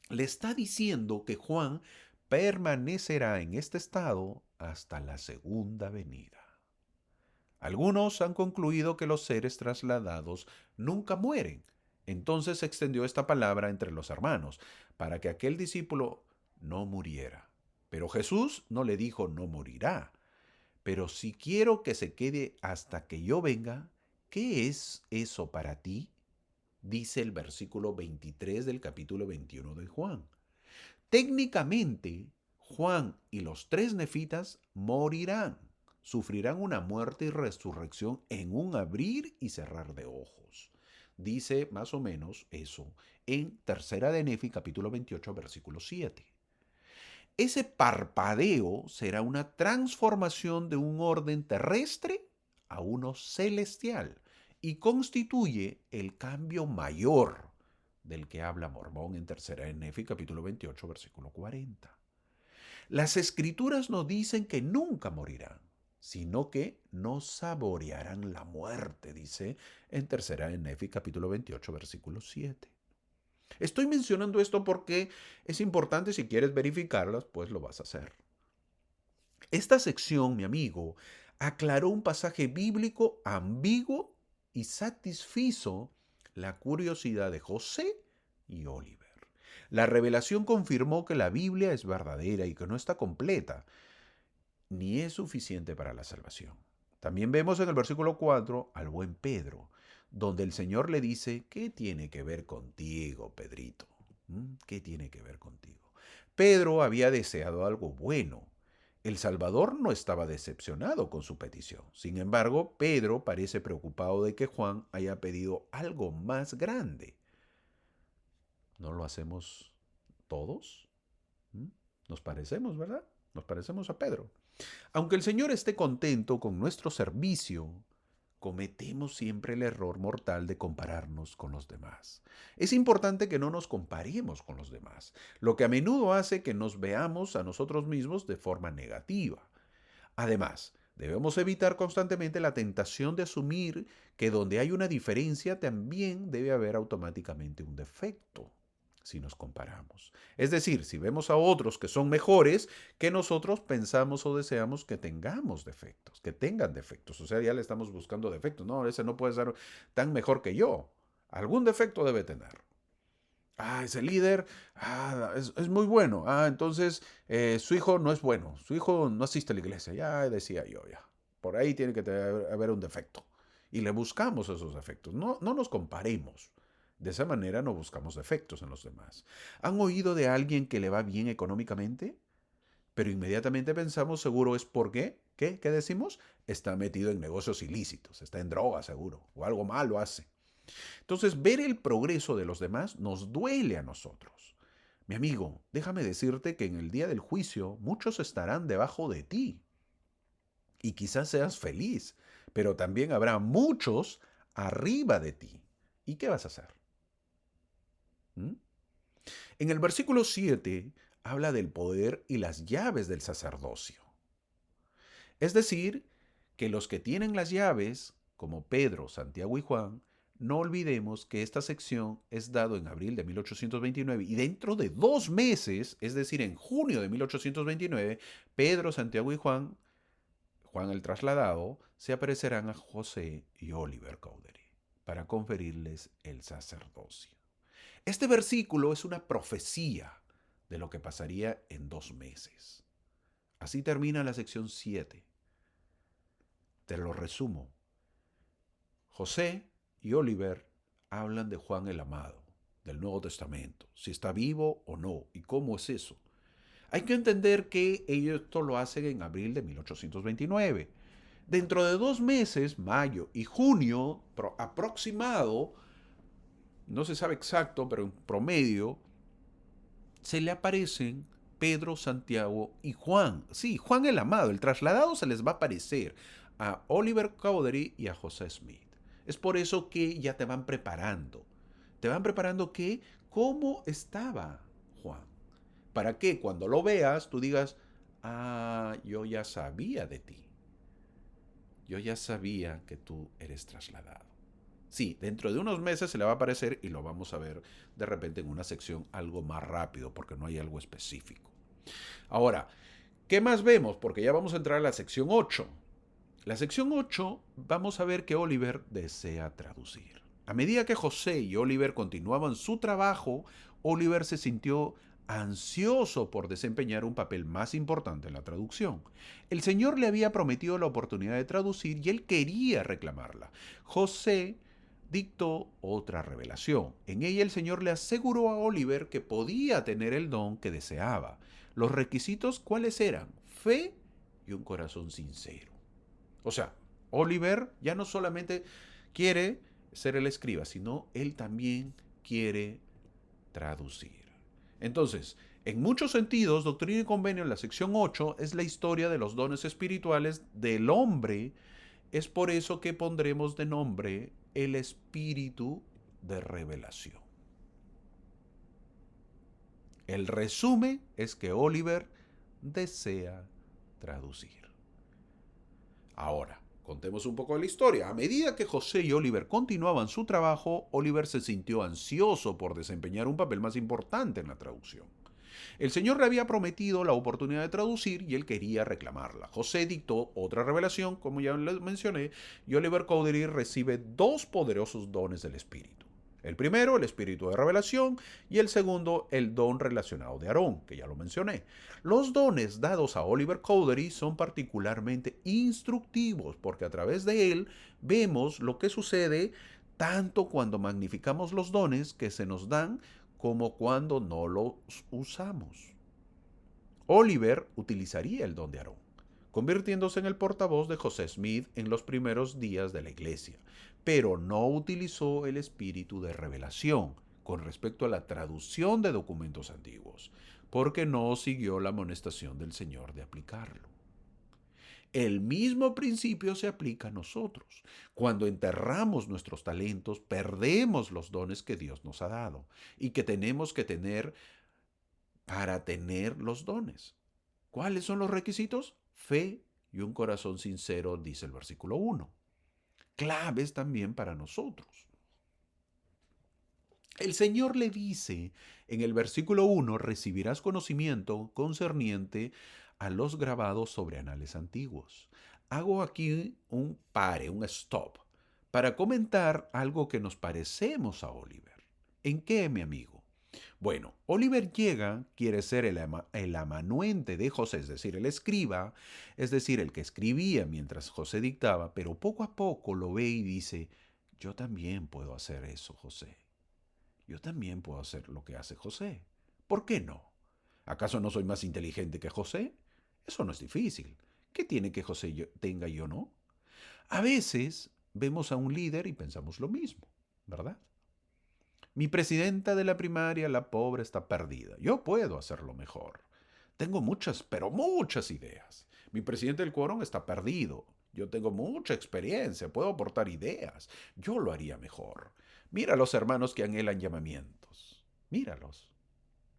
S2: le está diciendo que Juan permanecerá en este estado hasta la segunda venida. Algunos han concluido que los seres trasladados nunca mueren. Entonces se extendió esta palabra entre los hermanos, para que aquel discípulo no muriera. Pero Jesús no le dijo no morirá. Pero si quiero que se quede hasta que yo venga, ¿qué es eso para ti? Dice el versículo 23 del capítulo 21 de Juan. Técnicamente, Juan y los 3 nefitas morirán, sufrirán una muerte y resurrección en un abrir y cerrar de ojos. Dice más o menos eso en Tercera de Nefi, capítulo 28, versículo 7. Ese parpadeo será una transformación de un orden terrestre a uno celestial y constituye el cambio mayor del que habla Mormón en Tercera de Nefi, capítulo 28, versículo 40. Las escrituras nos dicen que nunca morirán, sino que no saborearán la muerte, dice en Tercera de Nefi, capítulo 28, versículo 7. Estoy mencionando esto porque es importante, si quieres verificarlas, pues lo vas a hacer. Esta sección, mi amigo, aclaró un pasaje bíblico ambiguo y satisfizo la curiosidad de José y Oliver. La revelación confirmó que la Biblia es verdadera y que no está completa, ni es suficiente para la salvación. También vemos en el versículo 4 al buen Pedro, donde el Señor le dice, ¿qué tiene que ver contigo, Pedrito? ¿Qué tiene que ver contigo? Pedro había deseado algo bueno. El Salvador no estaba decepcionado con su petición. Sin embargo, Pedro parece preocupado de que Juan haya pedido algo más grande. ¿No lo hacemos todos? Nos parecemos, ¿verdad? Nos parecemos a Pedro. Aunque el Señor esté contento con nuestro servicio, cometemos siempre el error mortal de compararnos con los demás. Es importante que no nos comparemos con los demás, lo que a menudo hace que nos veamos a nosotros mismos de forma negativa. Además, debemos evitar constantemente la tentación de asumir que donde hay una diferencia también debe haber automáticamente un defecto si nos comparamos. Es decir, si vemos a otros que son mejores que nosotros, pensamos o deseamos que tengamos defectos, que tengan defectos. O sea, ya le estamos buscando defectos. No, ese no puede ser tan mejor que yo. Algún defecto debe tener. Ese líder es muy bueno. Entonces su hijo no es bueno. Su hijo no asiste a la iglesia. Ya decía yo, ya. Por ahí tiene que haber un defecto. y le buscamos esos defectos. No, no nos comparemos. De esa manera no buscamos defectos en los demás. ¿Han oído de alguien que le va bien económicamente? Pero inmediatamente pensamos, seguro es por qué. ¿Qué? ¿Qué decimos? Está metido en negocios ilícitos, está en droga seguro, o algo malo hace. Entonces, ver el progreso de los demás nos duele a nosotros. Mi amigo, déjame decirte que en el día del juicio muchos estarán debajo de ti y quizás seas feliz, pero también habrá muchos arriba de ti. ¿Y qué vas a hacer? ¿Mm? En el versículo 7 habla del poder y las llaves del sacerdocio. Es decir, que los que tienen las llaves, como Pedro, Santiago y Juan, no olvidemos que esta sección es dado en abril de 1829 y dentro de 2 meses, es decir, en junio de 1829, Pedro, Santiago y Juan, Juan el trasladado, se aparecerán a José y Oliver Cowdery para conferirles el sacerdocio. Este versículo es una profecía de lo que pasaría en 2 meses. Así termina la sección 7. Te lo resumo. José y Oliver hablan de Juan el Amado, del Nuevo Testamento, si está vivo o no, y cómo es eso. Hay que entender que ellos esto lo hacen en abril de 1829. Dentro de 2 meses, mayo y junio, aproximado, no se sabe exacto, pero en promedio, se le aparecen Pedro, Santiago y Juan. Sí, Juan el Amado, el trasladado se les va a aparecer a Oliver Cowdery y a José Smith. Es por eso que ya te van preparando. Te van preparando que cómo estaba Juan. Para que cuando lo veas tú digas, ah, yo ya sabía de ti. Yo ya sabía que tú eres trasladado. Sí, dentro de unos meses se le va a aparecer y lo vamos a ver de repente en una sección algo más rápido porque no hay algo específico. Ahora, ¿qué más vemos? Porque ya vamos a entrar a la sección 8. La sección 8 vamos a ver que Oliver desea traducir. A medida que José y Oliver continuaban su trabajo, Oliver se sintió ansioso por desempeñar un papel más importante en la traducción. El Señor le había prometido la oportunidad de traducir y él quería reclamarla. José dictó otra revelación. En ella el Señor le aseguró a Oliver que podía tener el don que deseaba. Los requisitos, ¿cuáles eran? Fe y un corazón sincero. O sea, Oliver ya no solamente quiere ser el escriba, sino él también quiere traducir. Entonces, en muchos sentidos, Doctrina y Convenio en la sección 8 es la historia de los dones espirituales del hombre. Es por eso que pondremos de nombre el espíritu de revelación. El resumen es que Oliver desea traducir. Ahora, contemos un poco de la historia. A medida que José y Oliver continuaban su trabajo, Oliver se sintió ansioso por desempeñar un papel más importante en la traducción. El Señor le había prometido la oportunidad de traducir y él quería reclamarla. José dictó otra revelación, como ya les mencioné, y Oliver Cowdery recibe 2 poderosos dones del Espíritu. El primero, el espíritu de revelación, y el segundo, el don relacionado de Aarón, que ya lo mencioné. Los dones dados a Oliver Cowdery son particularmente instructivos porque a través de él vemos lo que sucede tanto cuando magnificamos los dones que se nos dan como cuando no los usamos. Oliver utilizaría el don de Aarón, convirtiéndose en el portavoz de José Smith en los primeros días de la iglesia, pero no utilizó el espíritu de revelación con respecto a la traducción de documentos antiguos, porque no siguió la amonestación del Señor de aplicarlo. El mismo principio se aplica a nosotros. Cuando enterramos nuestros talentos, perdemos los dones que Dios nos ha dado y que tenemos que tener para tener los dones. ¿Cuáles son los requisitos? Fe y un corazón sincero, dice el versículo 1. Claves también para nosotros. El Señor le dice en el versículo 1, recibirás conocimiento concerniente a los grabados sobre anales antiguos. Hago aquí un pare, un stop, para comentar algo que nos parecemos a Oliver. ¿En qué, mi amigo? Bueno, Oliver llega, quiere ser el amanuente de José, es decir, el escriba, es decir, el que escribía mientras José dictaba, pero poco a poco lo ve y dice, yo también puedo hacer eso, José. Yo también puedo hacer lo que hace José. ¿Por qué no? ¿Acaso no soy más inteligente que José? Eso no es difícil. ¿Qué tiene que José tenga y yo no? A veces vemos a un líder y pensamos lo mismo, ¿verdad? Mi presidenta de la primaria, la pobre, está perdida. Yo puedo hacerlo mejor. Tengo muchas, pero muchas ideas. Mi presidente del quórum está perdido. Yo tengo mucha experiencia, puedo aportar ideas. Yo lo haría mejor. Mira a los hermanos que anhelan llamamientos. Míralos.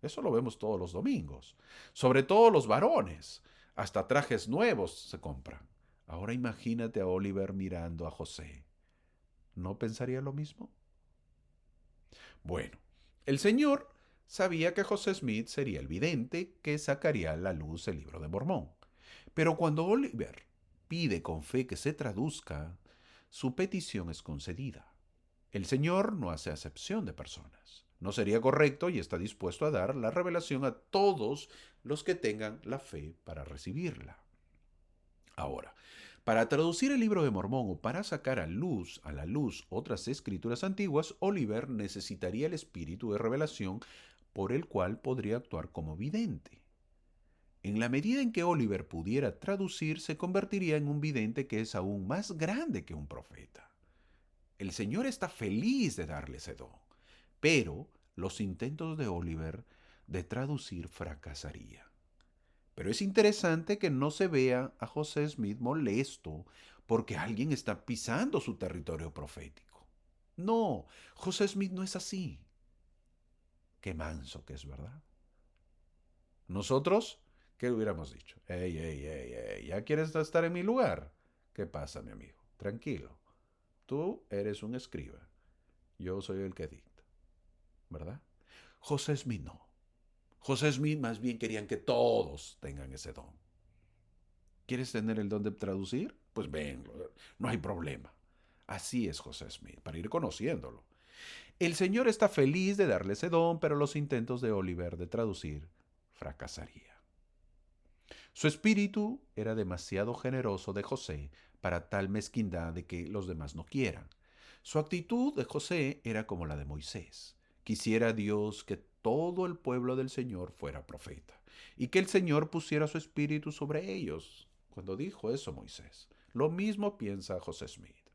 S2: Eso lo vemos todos los domingos. Sobre todo los varones. Hasta trajes nuevos se compran. Ahora imagínate a Oliver mirando a José. ¿No pensaría lo mismo? Bueno, el Señor sabía que José Smith sería el vidente que sacaría a la luz el libro de Mormón. Pero cuando Oliver pide con fe que se traduzca, su petición es concedida. El Señor no hace acepción de personas. No sería correcto y está dispuesto a dar la revelación a todos los que tengan la fe para recibirla. Ahora, para traducir el libro de Mormón o para sacar a la luz otras escrituras antiguas, Oliver necesitaría el espíritu de revelación por el cual podría actuar como vidente. En la medida en que Oliver pudiera traducir, se convertiría en un vidente que es aún más grande que un profeta. El Señor está feliz de darle ese don, pero los intentos de Oliver de traducir fracasarían. Pero es interesante que no se vea a José Smith molesto porque alguien está pisando su territorio profético. No, José Smith no es así. Qué manso que es, ¿verdad? Nosotros, ¿qué hubiéramos dicho? Ey, ey, ey, ey, ¿ya quieres estar en mi lugar? ¿Qué pasa, mi amigo? Tranquilo. Tú eres un escriba. Yo soy el que dicta, ¿verdad? José Smith no. José Smith más bien querían que todos tengan ese don. ¿Quieres tener el don de traducir? Pues ven, no hay problema. Así es José Smith, para ir conociéndolo. El Señor está feliz de darle ese don, pero los intentos de Oliver de traducir fracasarían. Su espíritu era demasiado generoso de José para tal mezquindad de que los demás no quieran. Su actitud de José era como la de Moisés. Quisiera Dios que todo el pueblo del Señor fuera profeta y que el Señor pusiera su espíritu sobre ellos. Cuando dijo eso Moisés, lo mismo piensa José Smith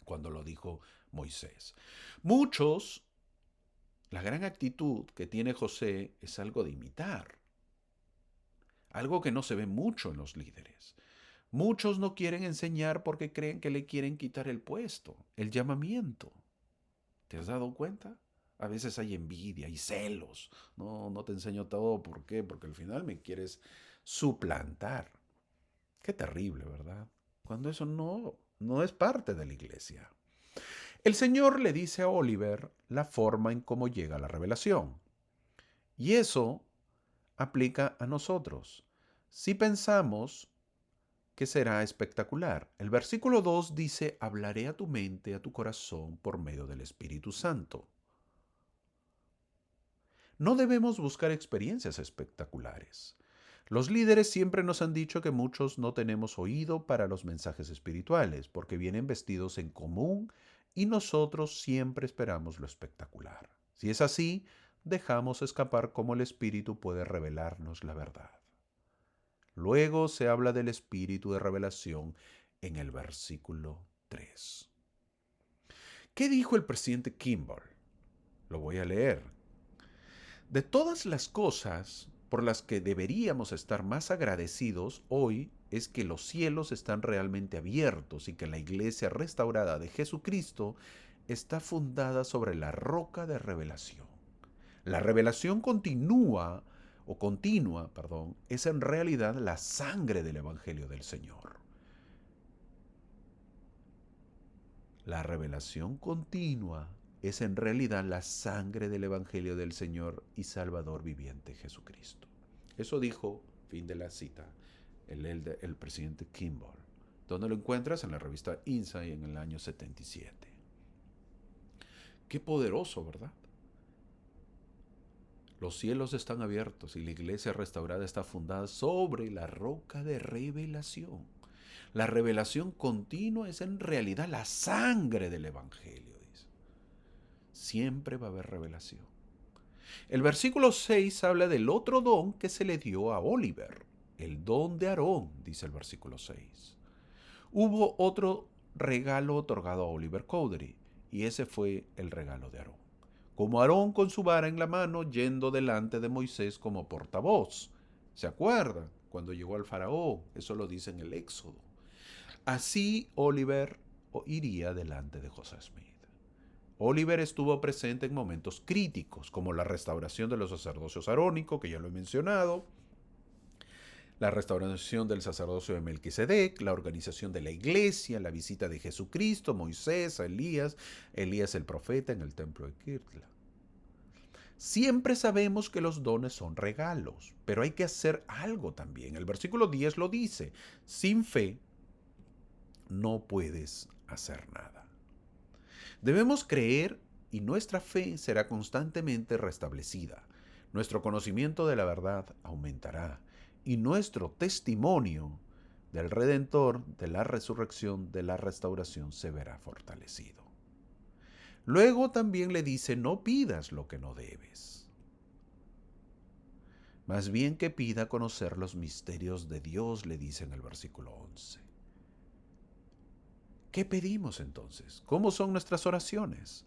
S2: cuando lo dijo Moisés. Muchos, la gran actitud que tiene José es algo de imitar, algo que no se ve mucho en los líderes. Muchos no quieren enseñar porque creen que le quieren quitar el puesto, el llamamiento. ¿Te has dado cuenta? A veces hay envidia y celos. No, no te enseño todo. ¿Por qué? Porque al final me quieres suplantar. Qué terrible, ¿verdad? Cuando eso no es parte de la iglesia. El Señor le dice a Oliver la forma en cómo llega la revelación. Y eso aplica a nosotros. Si pensamos que será espectacular. El versículo 2 dice, hablaré a tu mente, a tu corazón, por medio del Espíritu Santo. No debemos buscar experiencias espectaculares. Los líderes siempre nos han dicho que muchos no tenemos oído para los mensajes espirituales porque vienen vestidos en común y nosotros siempre esperamos lo espectacular. Si es así, dejamos escapar cómo el Espíritu puede revelarnos la verdad. Luego se habla del espíritu de revelación en el versículo 3. ¿Qué dijo el presidente Kimball? Lo voy a leer. De todas las cosas por las que deberíamos estar más agradecidos hoy es que los cielos están realmente abiertos y que la iglesia restaurada de Jesucristo está fundada sobre la roca de revelación. La revelación continua, es en realidad la sangre del Evangelio del Señor. La revelación continua es en realidad la sangre del Evangelio del Señor y Salvador viviente Jesucristo. Eso dijo, fin de la cita, el presidente Kimball. ¿Dónde lo encuentras? En la revista Insight en el año 77. Qué poderoso, ¿verdad? Los cielos están abiertos y la iglesia restaurada está fundada sobre la roca de revelación. La revelación continua es en realidad la sangre del Evangelio, dice. Siempre va a haber revelación. El versículo 6 habla del otro don que se le dio a Oliver, el don de Aarón, dice el versículo 6. Hubo otro regalo otorgado a Oliver Cowdery, y ese fue el regalo de Aarón. Como Aarón con su vara en la mano yendo delante de Moisés como portavoz. ¿Se acuerdan? Cuando llegó al faraón, eso lo dice en el Éxodo. Así Oliver iría delante de José Smith. Oliver estuvo presente en momentos críticos, como la restauración de los sacerdocios arónicos, que ya lo he mencionado, la restauración del sacerdocio de Melquisedec, la organización de la iglesia, la visita de Jesucristo, Moisés, a Elías el profeta en el templo de Kirtla. Siempre sabemos que los dones son regalos, pero hay que hacer algo también. El versículo 10 lo dice, sin fe no puedes hacer nada. Debemos creer y nuestra fe será constantemente restablecida. Nuestro conocimiento de la verdad aumentará y nuestro testimonio del Redentor, de la resurrección, de la restauración se verá fortalecido. Luego también le dice, no pidas lo que no debes. Más bien que pida conocer los misterios de Dios, le dice en el versículo 11. ¿Qué pedimos entonces? ¿Cómo son nuestras oraciones?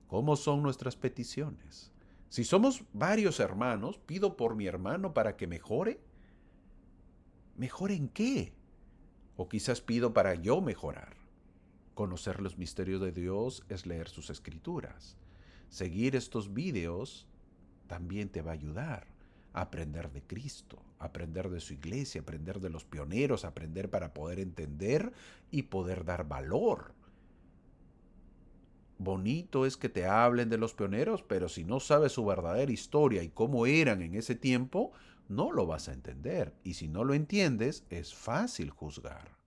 S2: ¿Cómo son nuestras peticiones? Si somos varios hermanos, pido por mi hermano para que mejore. ¿Mejore en qué? O quizás pido para yo mejorar. Conocer los misterios de Dios es leer sus escrituras. Seguir estos videos también te va a ayudar a aprender de Cristo, a aprender de su iglesia, a aprender de los pioneros, a aprender para poder entender y poder dar valor. Bonito es que te hablen de los pioneros, pero si no sabes su verdadera historia y cómo eran en ese tiempo, no lo vas a entender. Y si no lo entiendes, es fácil juzgar.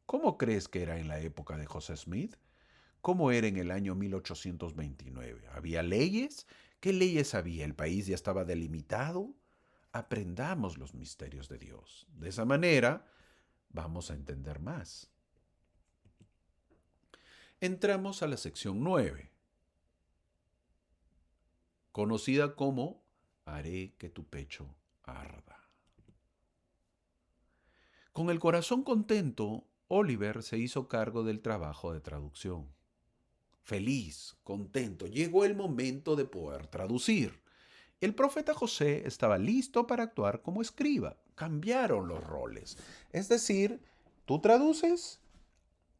S2: ¿Cómo crees que era en la época de José Smith? ¿Cómo era en el año 1829? ¿Había leyes? ¿Qué leyes había? ¿El país ya estaba delimitado? Aprendamos los misterios de Dios. De esa manera vamos a entender más. Entramos a la sección 9, conocida como Haré que tu pecho arda. Con el corazón contento, Oliver se hizo cargo del trabajo de traducción. Feliz, contento, llegó el momento de poder traducir. El profeta José estaba listo para actuar como escriba. Cambiaron los roles. Es decir, tú traduces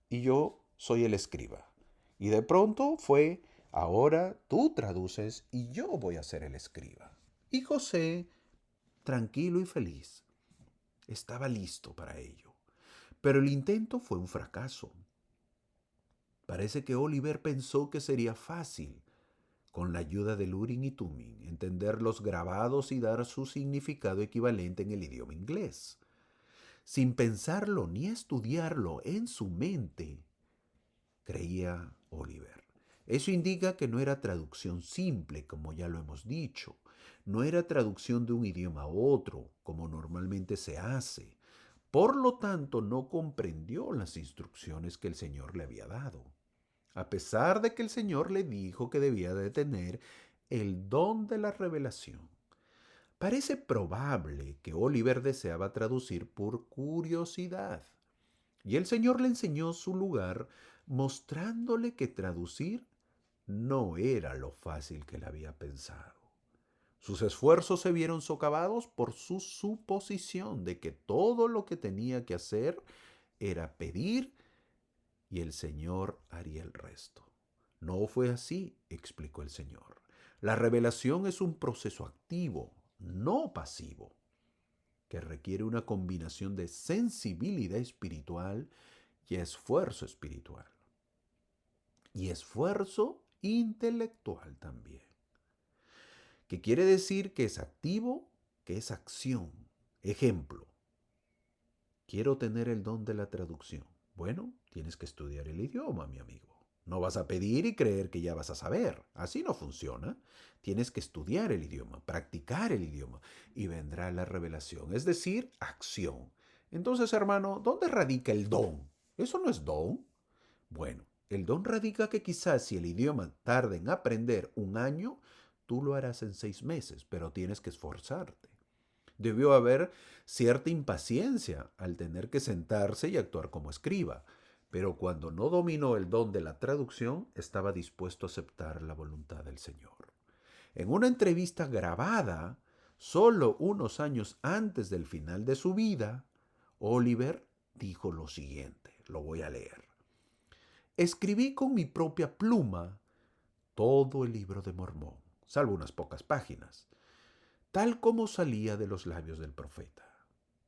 S2: y yo soy el escriba. Y de pronto fue, ahora tú traduces y yo voy a ser el escriba. Y José, tranquilo y feliz, estaba listo para ello. Pero el intento fue un fracaso. Parece que Oliver pensó que sería fácil, con la ayuda de Urim y Tumim, entender los grabados y dar su significado equivalente en el idioma inglés. Sin pensarlo ni estudiarlo en su mente, creía Oliver. Eso indica que no era traducción simple, como ya lo hemos dicho. No era traducción de un idioma a otro, como normalmente se hace. Por lo tanto, no comprendió las instrucciones que el Señor le había dado. A pesar de que el Señor le dijo que debía de tener el don de la revelación. Parece probable que Oliver deseaba traducir por curiosidad. Y el Señor le enseñó su lugar, mostrándole que traducir no era lo fácil que él había pensado. Sus esfuerzos se vieron socavados por su suposición de que todo lo que tenía que hacer era pedir y el Señor haría el resto. No fue así, explicó el Señor. La revelación es un proceso activo, no pasivo, que requiere una combinación de sensibilidad espiritual y esfuerzo espiritual. Y esfuerzo intelectual también. Que quiere decir que es activo, que es acción. Ejemplo, quiero tener el don de la traducción. Bueno, tienes que estudiar el idioma, mi amigo. No vas a pedir y creer que ya vas a saber. Así no funciona. Tienes que estudiar el idioma, practicar el idioma y vendrá la revelación, es decir, acción. Entonces, hermano, ¿dónde radica el don? ¿Eso no es don? Bueno, el don radica que quizás si el idioma tarda en aprender 1 año, tú lo harás en 6 meses, pero tienes que esforzarte. Debió haber cierta impaciencia al tener que sentarse y actuar como escriba, pero cuando no dominó el don de la traducción, estaba dispuesto a aceptar la voluntad del Señor. En una entrevista grabada, solo unos años antes del final de su vida, Oliver dijo lo siguiente, lo voy a leer. Escribí con mi propia pluma todo el libro de Mormón, salvo unas pocas páginas, tal como salía de los labios del profeta.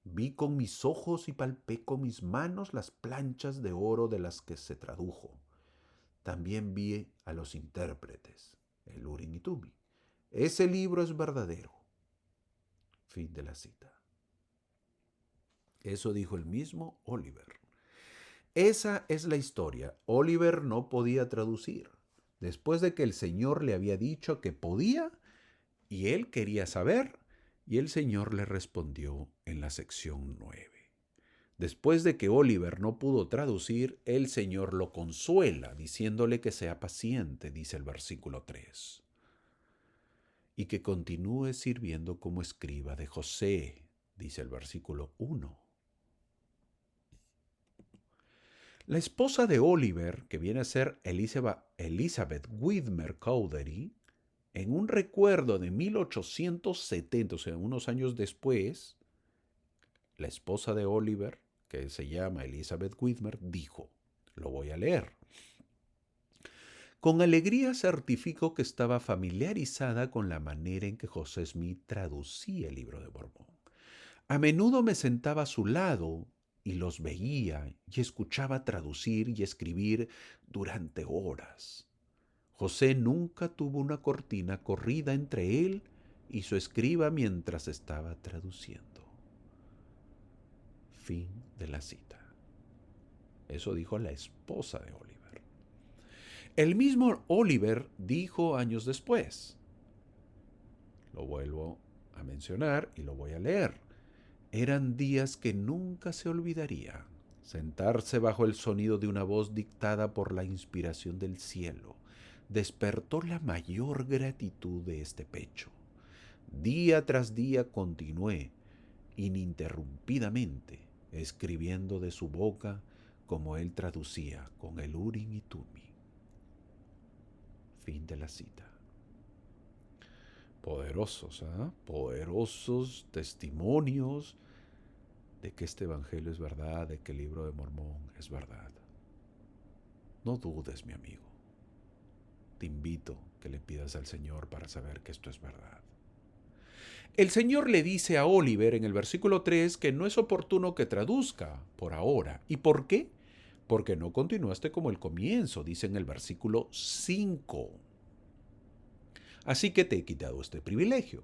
S2: Vi con mis ojos y palpé con mis manos las planchas de oro de las que se tradujo. También vi a los intérpretes, el Urim y Tumim. Ese libro es verdadero. Fin de la cita. Eso dijo el mismo Oliver. Esa es la historia. Oliver no podía traducir. Después de que el Señor le había dicho que podía, y él quería saber, y el Señor le respondió en la sección 9. Después de que Oliver no pudo traducir, el Señor lo consuela, diciéndole que sea paciente, dice el versículo 3, y que continúe sirviendo como escriba de José, dice el versículo 1. La esposa de Oliver, que viene a ser Elizabeth Widmer Cowdery, en un recuerdo de 1870, o sea, unos años después, la esposa de Oliver, que se llama Elizabeth Widmer, dijo, lo voy a leer. Con alegría certifico que estaba familiarizada con la manera en que José Smith traducía el libro de Mormón. A menudo me sentaba a su lado y los veía y escuchaba traducir y escribir durante horas. José nunca tuvo una cortina corrida entre él y su escriba mientras estaba traduciendo. Fin de la cita. Eso dijo la esposa de Oliver. El mismo Oliver dijo años después, lo vuelvo a mencionar y lo voy a leer. Eran días que nunca se olvidaría. Sentarse bajo el sonido de una voz dictada por la inspiración del cielo despertó la mayor gratitud de este pecho. Día tras día continué, ininterrumpidamente, escribiendo de su boca como él traducía con el Urim y Tumim. Fin de la cita. Poderosos, poderosos testimonios de que este evangelio es verdad, de que el libro de Mormón es verdad. No dudes, mi amigo. Te invito que le pidas al Señor para saber que esto es verdad. El Señor le dice a Oliver en el versículo 3 que no es oportuno que traduzca por ahora. ¿Y por qué? Porque no continuaste como el comienzo, dice en el versículo 5. Así que te he quitado este privilegio.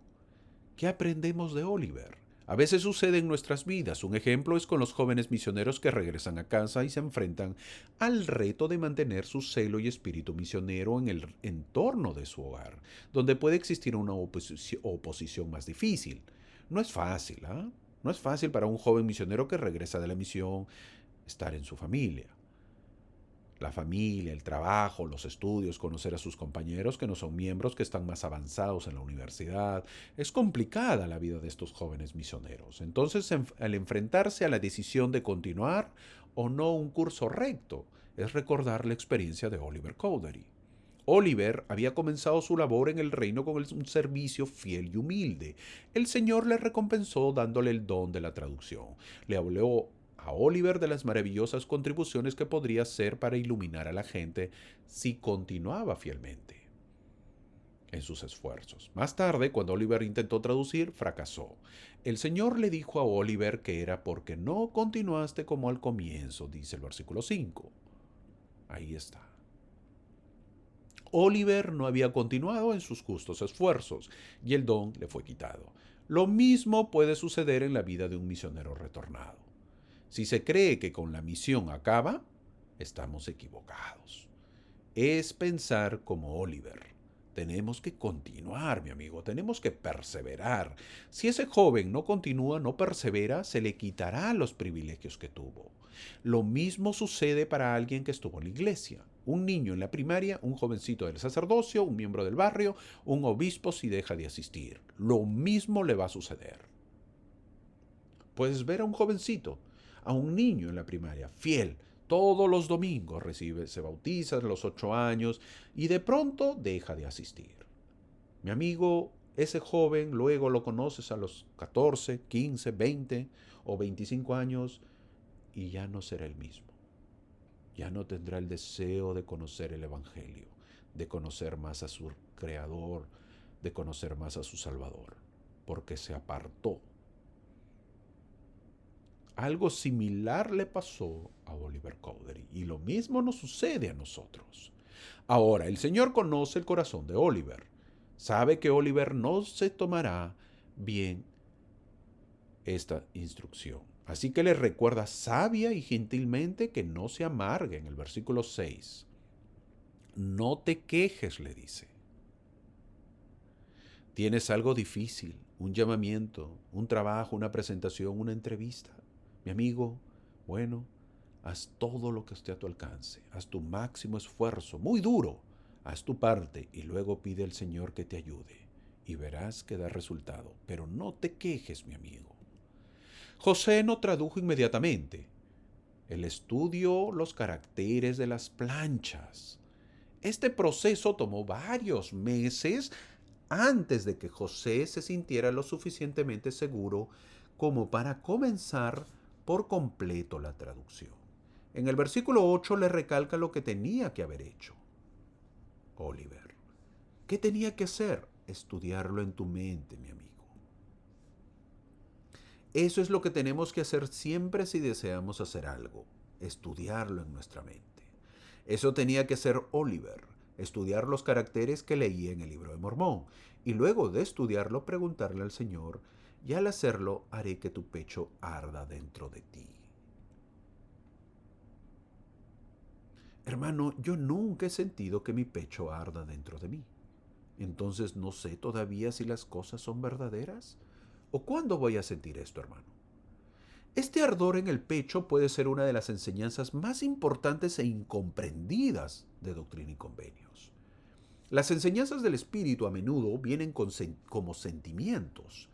S2: ¿Qué aprendemos de Oliver? A veces sucede en nuestras vidas. Un ejemplo es con los jóvenes misioneros que regresan a casa y se enfrentan al reto de mantener su celo y espíritu misionero en el entorno de su hogar, donde puede existir una oposición más difícil. No es fácil, No es fácil para un joven misionero que regresa de la misión estar en su familia. La familia, el trabajo, los estudios, conocer a sus compañeros que no son miembros, que están más avanzados en la universidad. Es complicada la vida de estos jóvenes misioneros. Entonces, al enfrentarse a la decisión de continuar o no un curso recto, es recordar la experiencia de Oliver Cowdery. Oliver había comenzado su labor en el reino con un servicio fiel y humilde. El Señor le recompensó dándole el don de la traducción. Le habló a Oliver de las maravillosas contribuciones que podría hacer para iluminar a la gente si continuaba fielmente en sus esfuerzos. Más tarde, cuando Oliver intentó traducir, fracasó. El Señor le dijo a Oliver que era porque no continuaste como al comienzo, dice el versículo 5. Ahí está. Oliver no había continuado en sus justos esfuerzos y el don le fue quitado. Lo mismo puede suceder en la vida de un misionero retornado. Si se cree que con la misión acaba, estamos equivocados. es pensar como Oliver. Tenemos que continuar, mi amigo, tenemos que perseverar. Si ese joven no continúa, no persevera, se le quitará los privilegios que tuvo. Lo mismo sucede para alguien que estuvo en la iglesia. Un niño en la primaria, un jovencito del sacerdocio, un miembro del barrio, un obispo si deja de asistir. Lo mismo le va a suceder. Puedes ver a un jovencito, a un niño en la primaria, fiel, todos los domingos recibe, se bautiza a los 8 años y de pronto deja de asistir. Mi amigo, ese joven luego lo conoces a los 14, 15, 20 o 25 años y ya no será el mismo. Ya no tendrá el deseo de conocer el Evangelio, de conocer más a su Creador, de conocer más a su Salvador, porque se apartó. Algo similar le pasó a Oliver Cowdery y lo mismo nos sucede a nosotros. Ahora, el Señor conoce el corazón de Oliver. Sabe que Oliver no se tomará bien esta instrucción. Así que le recuerda sabia y gentilmente que no se amargue en el versículo 6. No te quejes, le dice. Tienes algo difícil, un llamamiento, un trabajo, una presentación, una entrevista. Mi amigo, bueno, haz todo lo que esté a tu alcance, haz tu máximo esfuerzo, muy duro, haz tu parte y luego pide al Señor que te ayude y verás que da resultado. Pero no te quejes, mi amigo. José no tradujo inmediatamente. Él estudió los caracteres de las planchas. Este proceso tomó varios meses antes de que José se sintiera lo suficientemente seguro como para comenzar por completo la traducción. En el versículo 8 le recalca lo que tenía que haber hecho Oliver. ¿Qué tenía que hacer? Estudiarlo en tu mente, mi amigo. Eso es lo que tenemos que hacer siempre si deseamos hacer algo, estudiarlo en nuestra mente. Eso tenía que hacer Oliver, estudiar los caracteres que leía en el libro de Mormón, y luego de estudiarlo preguntarle al Señor, y al hacerlo haré que tu pecho arda dentro de ti. Hermano, yo nunca he sentido que mi pecho arda dentro de mí. Entonces no sé todavía si las cosas son verdaderas. ¿O cuándo voy a sentir esto, hermano? Este ardor en el pecho puede ser una de las enseñanzas más importantes e incomprendidas de Doctrina y Convenios. Las enseñanzas del Espíritu a menudo vienen como sentimientos.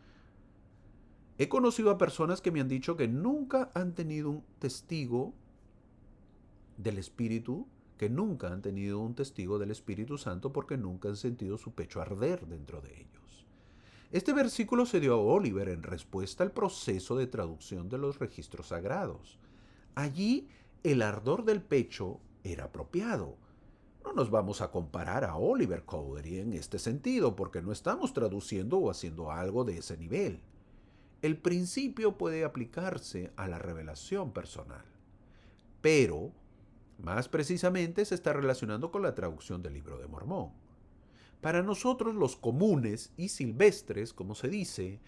S2: He conocido a personas que me han dicho que nunca han tenido un testigo del Espíritu, que nunca han tenido un testigo del Espíritu Santo porque nunca han sentido su pecho arder dentro de ellos. Este versículo se dio a Oliver en respuesta al proceso de traducción de los registros sagrados. Allí el ardor del pecho era apropiado. No nos vamos a comparar a Oliver Cowdery en este sentido porque no estamos traduciendo o haciendo algo de ese nivel. El principio puede aplicarse a la revelación personal, pero más precisamente se está relacionando con la traducción del Libro de Mormón. Para nosotros los comunes y silvestres, como se dice,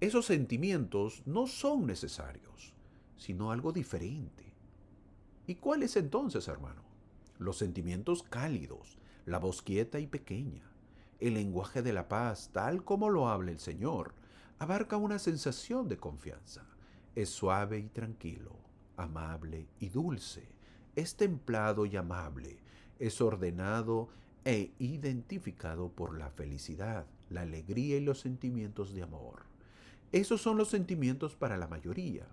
S2: esos sentimientos no son necesarios, sino algo diferente. ¿Y cuáles entonces, hermano? Los sentimientos cálidos, la voz quieta y pequeña, el lenguaje de la paz, tal como lo habla el Señor, abarca una sensación de confianza. Es suave y tranquilo, amable y dulce, es templado y amable, es ordenado e identificado por la felicidad, la alegría y los sentimientos de amor. Esos son los sentimientos para la mayoría.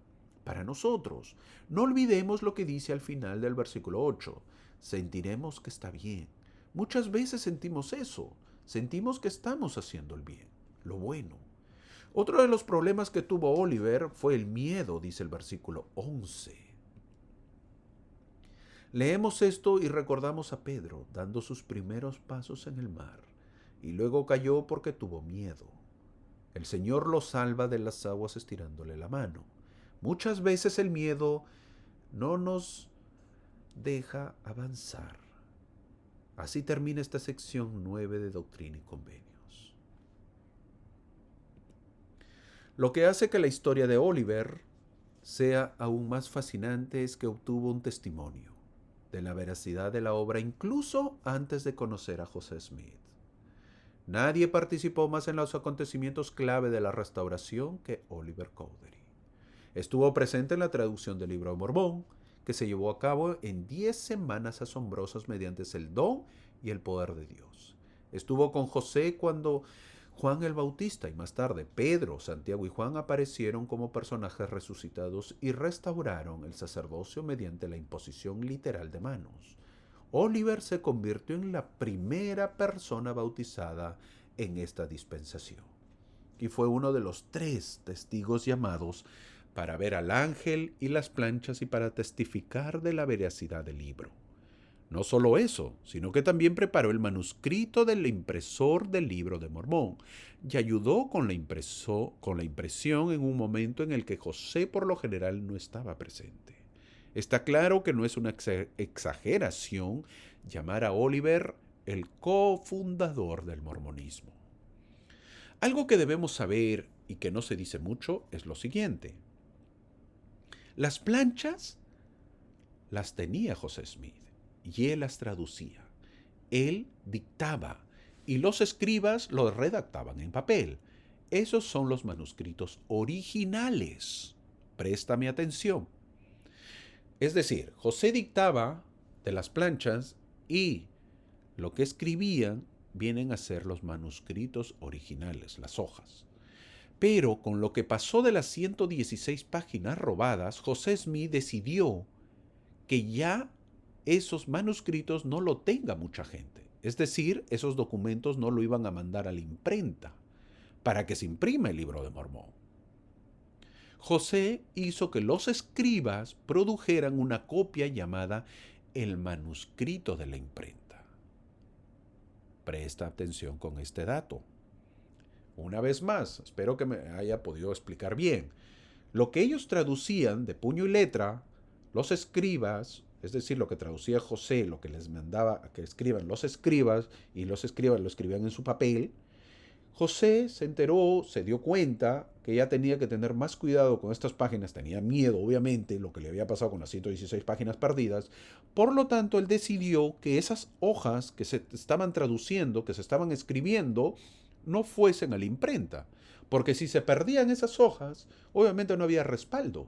S2: Para nosotros, no olvidemos lo que dice al final del versículo 8. Sentiremos que está bien. Muchas veces sentimos eso. Sentimos que estamos haciendo el bien, lo bueno. Otro de los problemas que tuvo Oliver fue el miedo, dice el versículo 11. Leemos esto y recordamos a Pedro dando sus primeros pasos en el mar, y luego cayó porque tuvo miedo. El Señor lo salva de las aguas estirándole la mano. Muchas veces el miedo no nos deja avanzar. Así termina esta sección 9 de Doctrina y Convenios. Lo que hace que la historia de Oliver sea aún más fascinante es que obtuvo un testimonio. de la veracidad de la obra incluso antes de conocer a José Smith. Nadie participó más en los acontecimientos clave de la restauración que Oliver Cowdery. Estuvo presente en la traducción del Libro de Mormón, que se llevó a cabo en 10 semanas asombrosas mediante el don y el poder de Dios. Estuvo con José cuando Juan el Bautista y más tarde Pedro, Santiago y Juan aparecieron como personajes resucitados y restauraron el sacerdocio mediante la imposición literal de manos. Oliver se convirtió en la primera persona bautizada en esta dispensación y fue uno de los 3 testigos llamados para ver al ángel y las planchas y para testificar de la veracidad del libro. No solo eso, sino que también preparó el manuscrito del impresor del Libro de Mormón y ayudó con la impresión en un momento en el que José por lo general no estaba presente. Está claro que no es una exageración llamar a Oliver el cofundador del mormonismo. Algo que debemos saber y que no se dice mucho es lo siguiente. Las planchas las tenía José Smith y él las traducía. Él dictaba y los escribas los redactaban en papel. Esos son los manuscritos originales. Préstame atención. Es decir, José dictaba de las planchas y lo que escribían vienen a ser los manuscritos originales, las hojas. Pero con lo que pasó de las 116 páginas robadas, José Smith decidió que ya esos manuscritos no lo tenga mucha gente. Es decir, esos documentos no lo iban a mandar a la imprenta para que se imprima el Libro de Mormón. José hizo que los escribas produjeran una copia llamada el manuscrito de la imprenta. Presta atención con este dato. Una vez más, espero que me haya podido explicar bien. Lo que ellos traducían de puño y letra, los escribas, es decir, lo que traducía José, lo que les mandaba a que escriban los escribas, y los escribas lo escribían en su papel, José se enteró, se dio cuenta que ya tenía que tener más cuidado con estas páginas, tenía miedo, obviamente, lo que le había pasado con las 116 páginas perdidas. Por lo tanto, él decidió que esas hojas que se estaban traduciendo, que se estaban escribiendo, no fuesen a la imprenta, porque si se perdían esas hojas, obviamente no había respaldo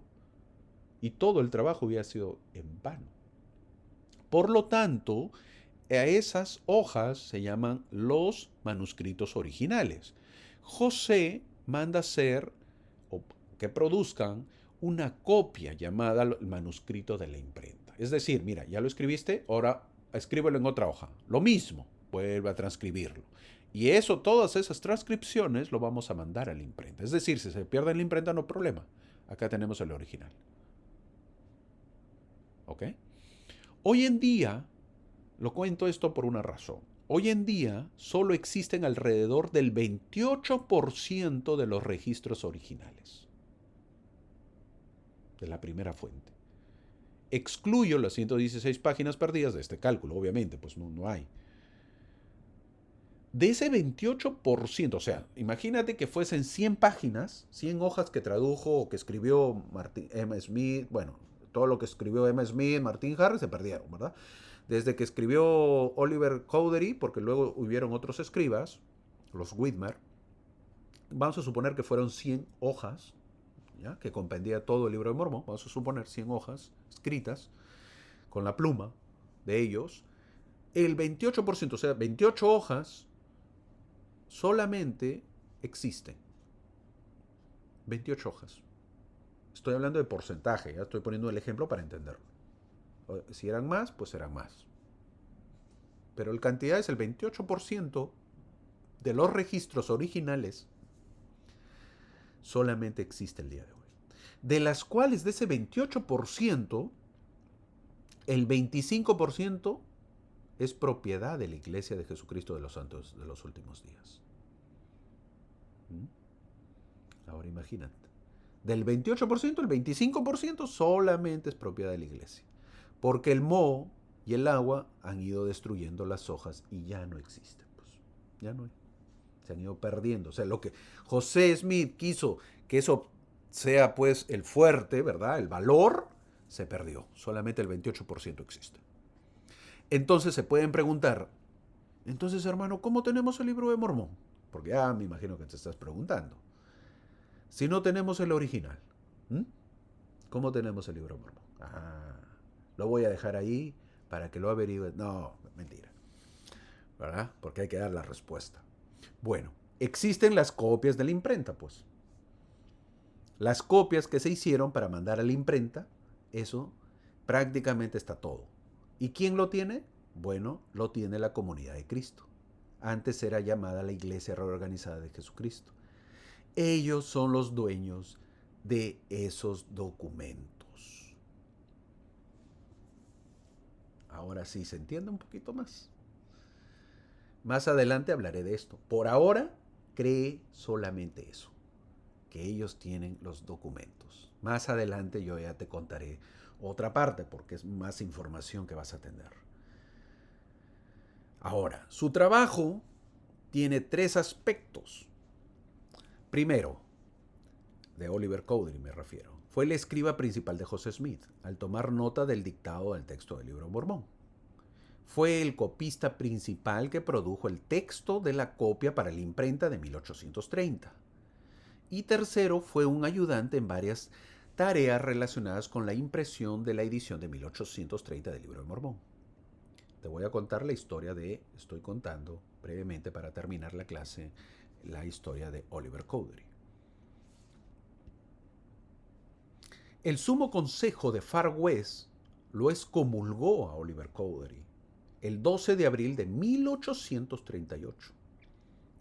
S2: y todo el trabajo hubiera sido en vano. Por lo tanto, a esas hojas se llaman los manuscritos originales. José manda hacer o que produzcan una copia llamada el manuscrito de la imprenta. Es decir, mira, ya lo escribiste, ahora escríbelo en otra hoja. Lo mismo, vuelve a transcribirlo. Y eso, todas esas transcripciones lo vamos a mandar a la imprenta. Es decir, si se pierde en la imprenta no hay problema. Acá tenemos el original. ¿Ok? Hoy en día, lo cuento esto por una razón. Hoy en día solo existen alrededor del 28% de los registros originales de la primera fuente. Excluyo las 116 páginas perdidas de este cálculo, obviamente, pues no hay. De ese 28%, o sea, imagínate que fuesen 100 páginas, 100 hojas que tradujo o que escribió M. Smith, bueno, todo lo que escribió M. Smith, Martin Harris, se perdieron, ¿verdad? Desde que escribió Oliver Cowdery, porque luego hubieron otros escribas, los Whitmer, vamos a suponer que fueron 100 hojas, ¿ya? Que comprendía todo el Libro de Mormón, vamos a suponer 100 hojas escritas con la pluma de ellos, el 28%, o sea, 28 hojas, solamente existen 28 hojas. Estoy hablando de porcentaje, ya estoy poniendo el ejemplo para entenderlo. Si eran más, pues eran más. Pero la cantidad es el 28% de los registros originales solamente existe el día de hoy. De las cuales, de ese 28%, el 25% es propiedad de la Iglesia de Jesucristo de los Santos de los Últimos Días. Ahora imagínate. Del 28%, el 25% solamente es propiedad de la Iglesia. Porque el moho y el agua han ido destruyendo las hojas y ya no existen. Pues, ya no hay. Se han ido perdiendo. O sea, lo que José Smith quiso que eso sea pues el fuerte, ¿verdad? El valor, se perdió. Solamente el 28% existe. Entonces se pueden preguntar, entonces hermano, ¿cómo tenemos el libro de Mormón? Porque ya me imagino que te estás preguntando. Si no tenemos el original, ¿m? ¿Cómo tenemos el libro de Mormón? Lo voy a dejar ahí para que lo averigües. No, mentira. ¿Verdad? Porque hay que dar la respuesta. Bueno, existen las copias de la imprenta, pues. Las copias que se hicieron para mandar a la imprenta, eso prácticamente está todo. ¿Y quién lo tiene? Bueno, lo tiene la comunidad de Cristo. Antes era llamada la Iglesia Reorganizada de Jesucristo. Ellos son los dueños de esos documentos. Ahora sí se entiende un poquito más. Más adelante hablaré de esto. Por ahora, cree solamente eso, que ellos tienen los documentos. Más adelante yo ya te contaré otra parte porque es más información que vas a tener. Ahora, su trabajo tiene 3 aspectos. Primero, de Oliver Cowdery me refiero, fue el escriba principal de José Smith al tomar nota del dictado del texto del libro de Mormón. Fue el copista principal que produjo el texto de la copia para la imprenta de 1830. Y tercero, fue un ayudante en varias tareas relacionadas con la impresión de la edición de 1830 del libro de Mormón. Te voy a contar la historia estoy contando brevemente para terminar la clase, la historia de Oliver Cowdery. El Sumo Consejo de Far West lo excomulgó a Oliver Cowdery el 12 de abril de 1838.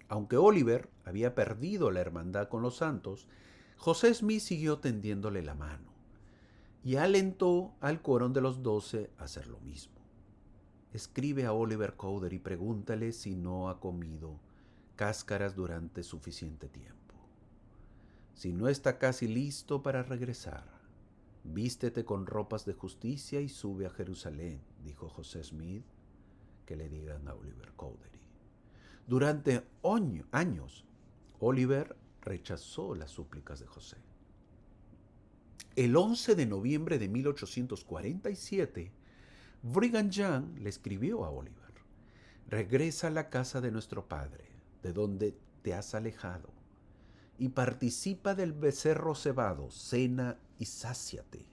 S2: Aunque Oliver había perdido la hermandad con los santos, José Smith siguió tendiéndole la mano y alentó al Quórum de los 12 a hacer lo mismo. Escribe a Oliver Cowdery y pregúntale si no ha comido cáscaras durante suficiente tiempo. Si no está casi listo para regresar, vístete con ropas de justicia y sube a Jerusalén, dijo José Smith, que le digan a Oliver Cowdery. Durante años, Oliver rechazó las súplicas de José. El 11 de noviembre de 1847, Brigham Young le escribió a Oliver: regresa a la casa de nuestro padre, de donde te has alejado, y participa del becerro cebado, cena y sáciate,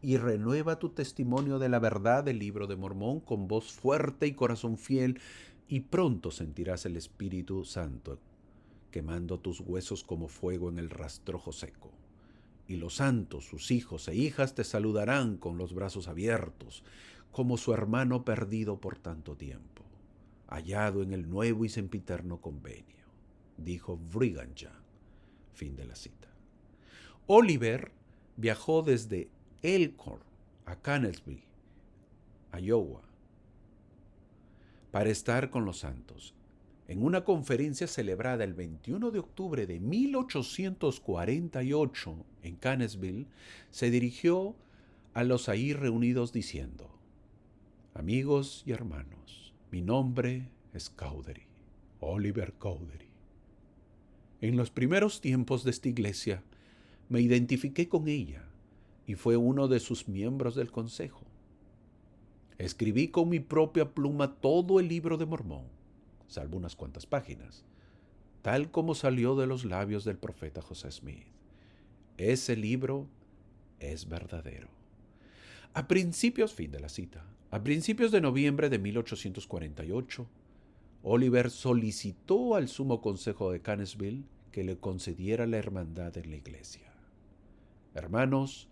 S2: y renueva tu testimonio de la verdad del libro de Mormón con voz fuerte y corazón fiel, y pronto sentirás el Espíritu Santo quemando tus huesos como fuego en el rastrojo seco. Y los santos, sus hijos e hijas, te saludarán con los brazos abiertos, como su hermano perdido por tanto tiempo, hallado en el nuevo y sempiterno convenio, dijo Brigham Young. Fin de la cita. Oliver viajó desde Elkhorn a Cannonsville, Iowa, para estar con los santos. En una conferencia celebrada el 21 de octubre de 1848 en Cannonsville, se dirigió a los ahí reunidos diciendo: amigos y hermanos, mi nombre es Cowdery, Oliver Cowdery. En los primeros tiempos de esta iglesia me identifiqué con ella y fue uno de sus miembros del consejo. Escribí con mi propia pluma todo el libro de Mormón, salvo unas cuantas páginas, tal como salió de los labios del profeta José Smith. Ese libro es verdadero. Fin de la cita. A principios de noviembre de 1848, Oliver solicitó al Sumo Consejo de Cannonsville que le concediera la hermandad en la iglesia. Hermanos,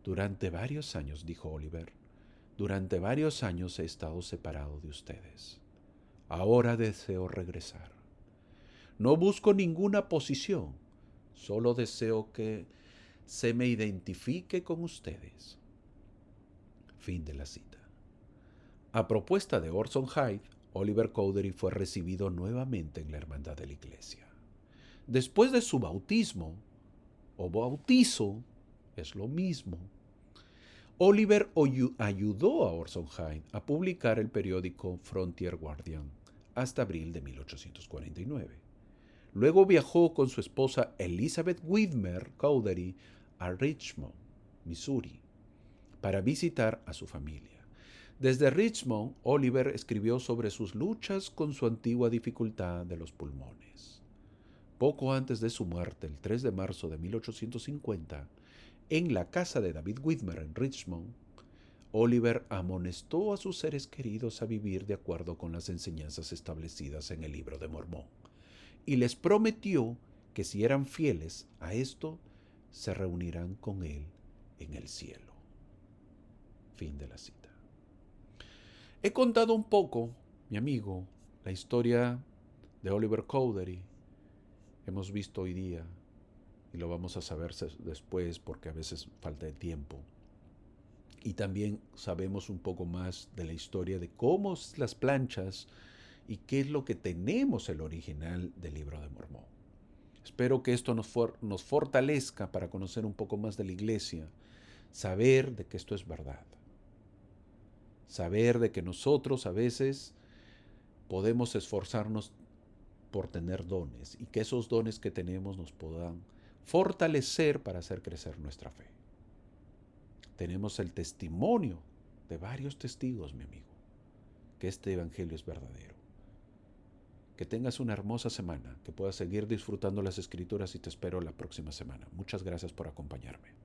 S2: durante varios años, dijo Oliver, durante varios años he estado separado de ustedes. Ahora deseo regresar. No busco ninguna posición, solo deseo que se me identifique con ustedes. Fin de la cita. A propuesta de Orson Hyde, Oliver Cowdery fue recibido nuevamente en la hermandad de la iglesia. Después de su bautismo, o bautizo, es lo mismo, Oliver ayudó a Orson Hyde a publicar el periódico Frontier Guardian hasta abril de 1849. Luego viajó con su esposa Elizabeth Widmer Cowdery a Richmond, Missouri, para visitar a su familia. Desde Richmond, Oliver escribió sobre sus luchas con su antigua dificultad de los pulmones. Poco antes de su muerte, el 3 de marzo de 1850, en la casa de David Whitmer en Richmond, Oliver amonestó a sus seres queridos a vivir de acuerdo con las enseñanzas establecidas en el Libro de Mormón y les prometió que si eran fieles a esto, se reunirán con él en el cielo. Fin de la cita. He contado un poco, mi amigo, la historia de Oliver Cowdery. Hemos visto hoy día, y lo vamos a saber después porque a veces falta de tiempo. Y también sabemos un poco más de la historia de cómo las planchas y qué es lo que tenemos el original del Libro de Mormón. Espero que esto nos fortalezca para conocer un poco más de la iglesia, saber de que esto es verdad, saber de que nosotros a veces podemos esforzarnos por tener dones y que esos dones que tenemos nos puedan fortalecer para hacer crecer nuestra fe. Tenemos el testimonio de varios testigos, mi amigo, que este evangelio es verdadero. Que tengas una hermosa semana, que puedas seguir disfrutando las escrituras y te espero la próxima semana. Muchas gracias por acompañarme.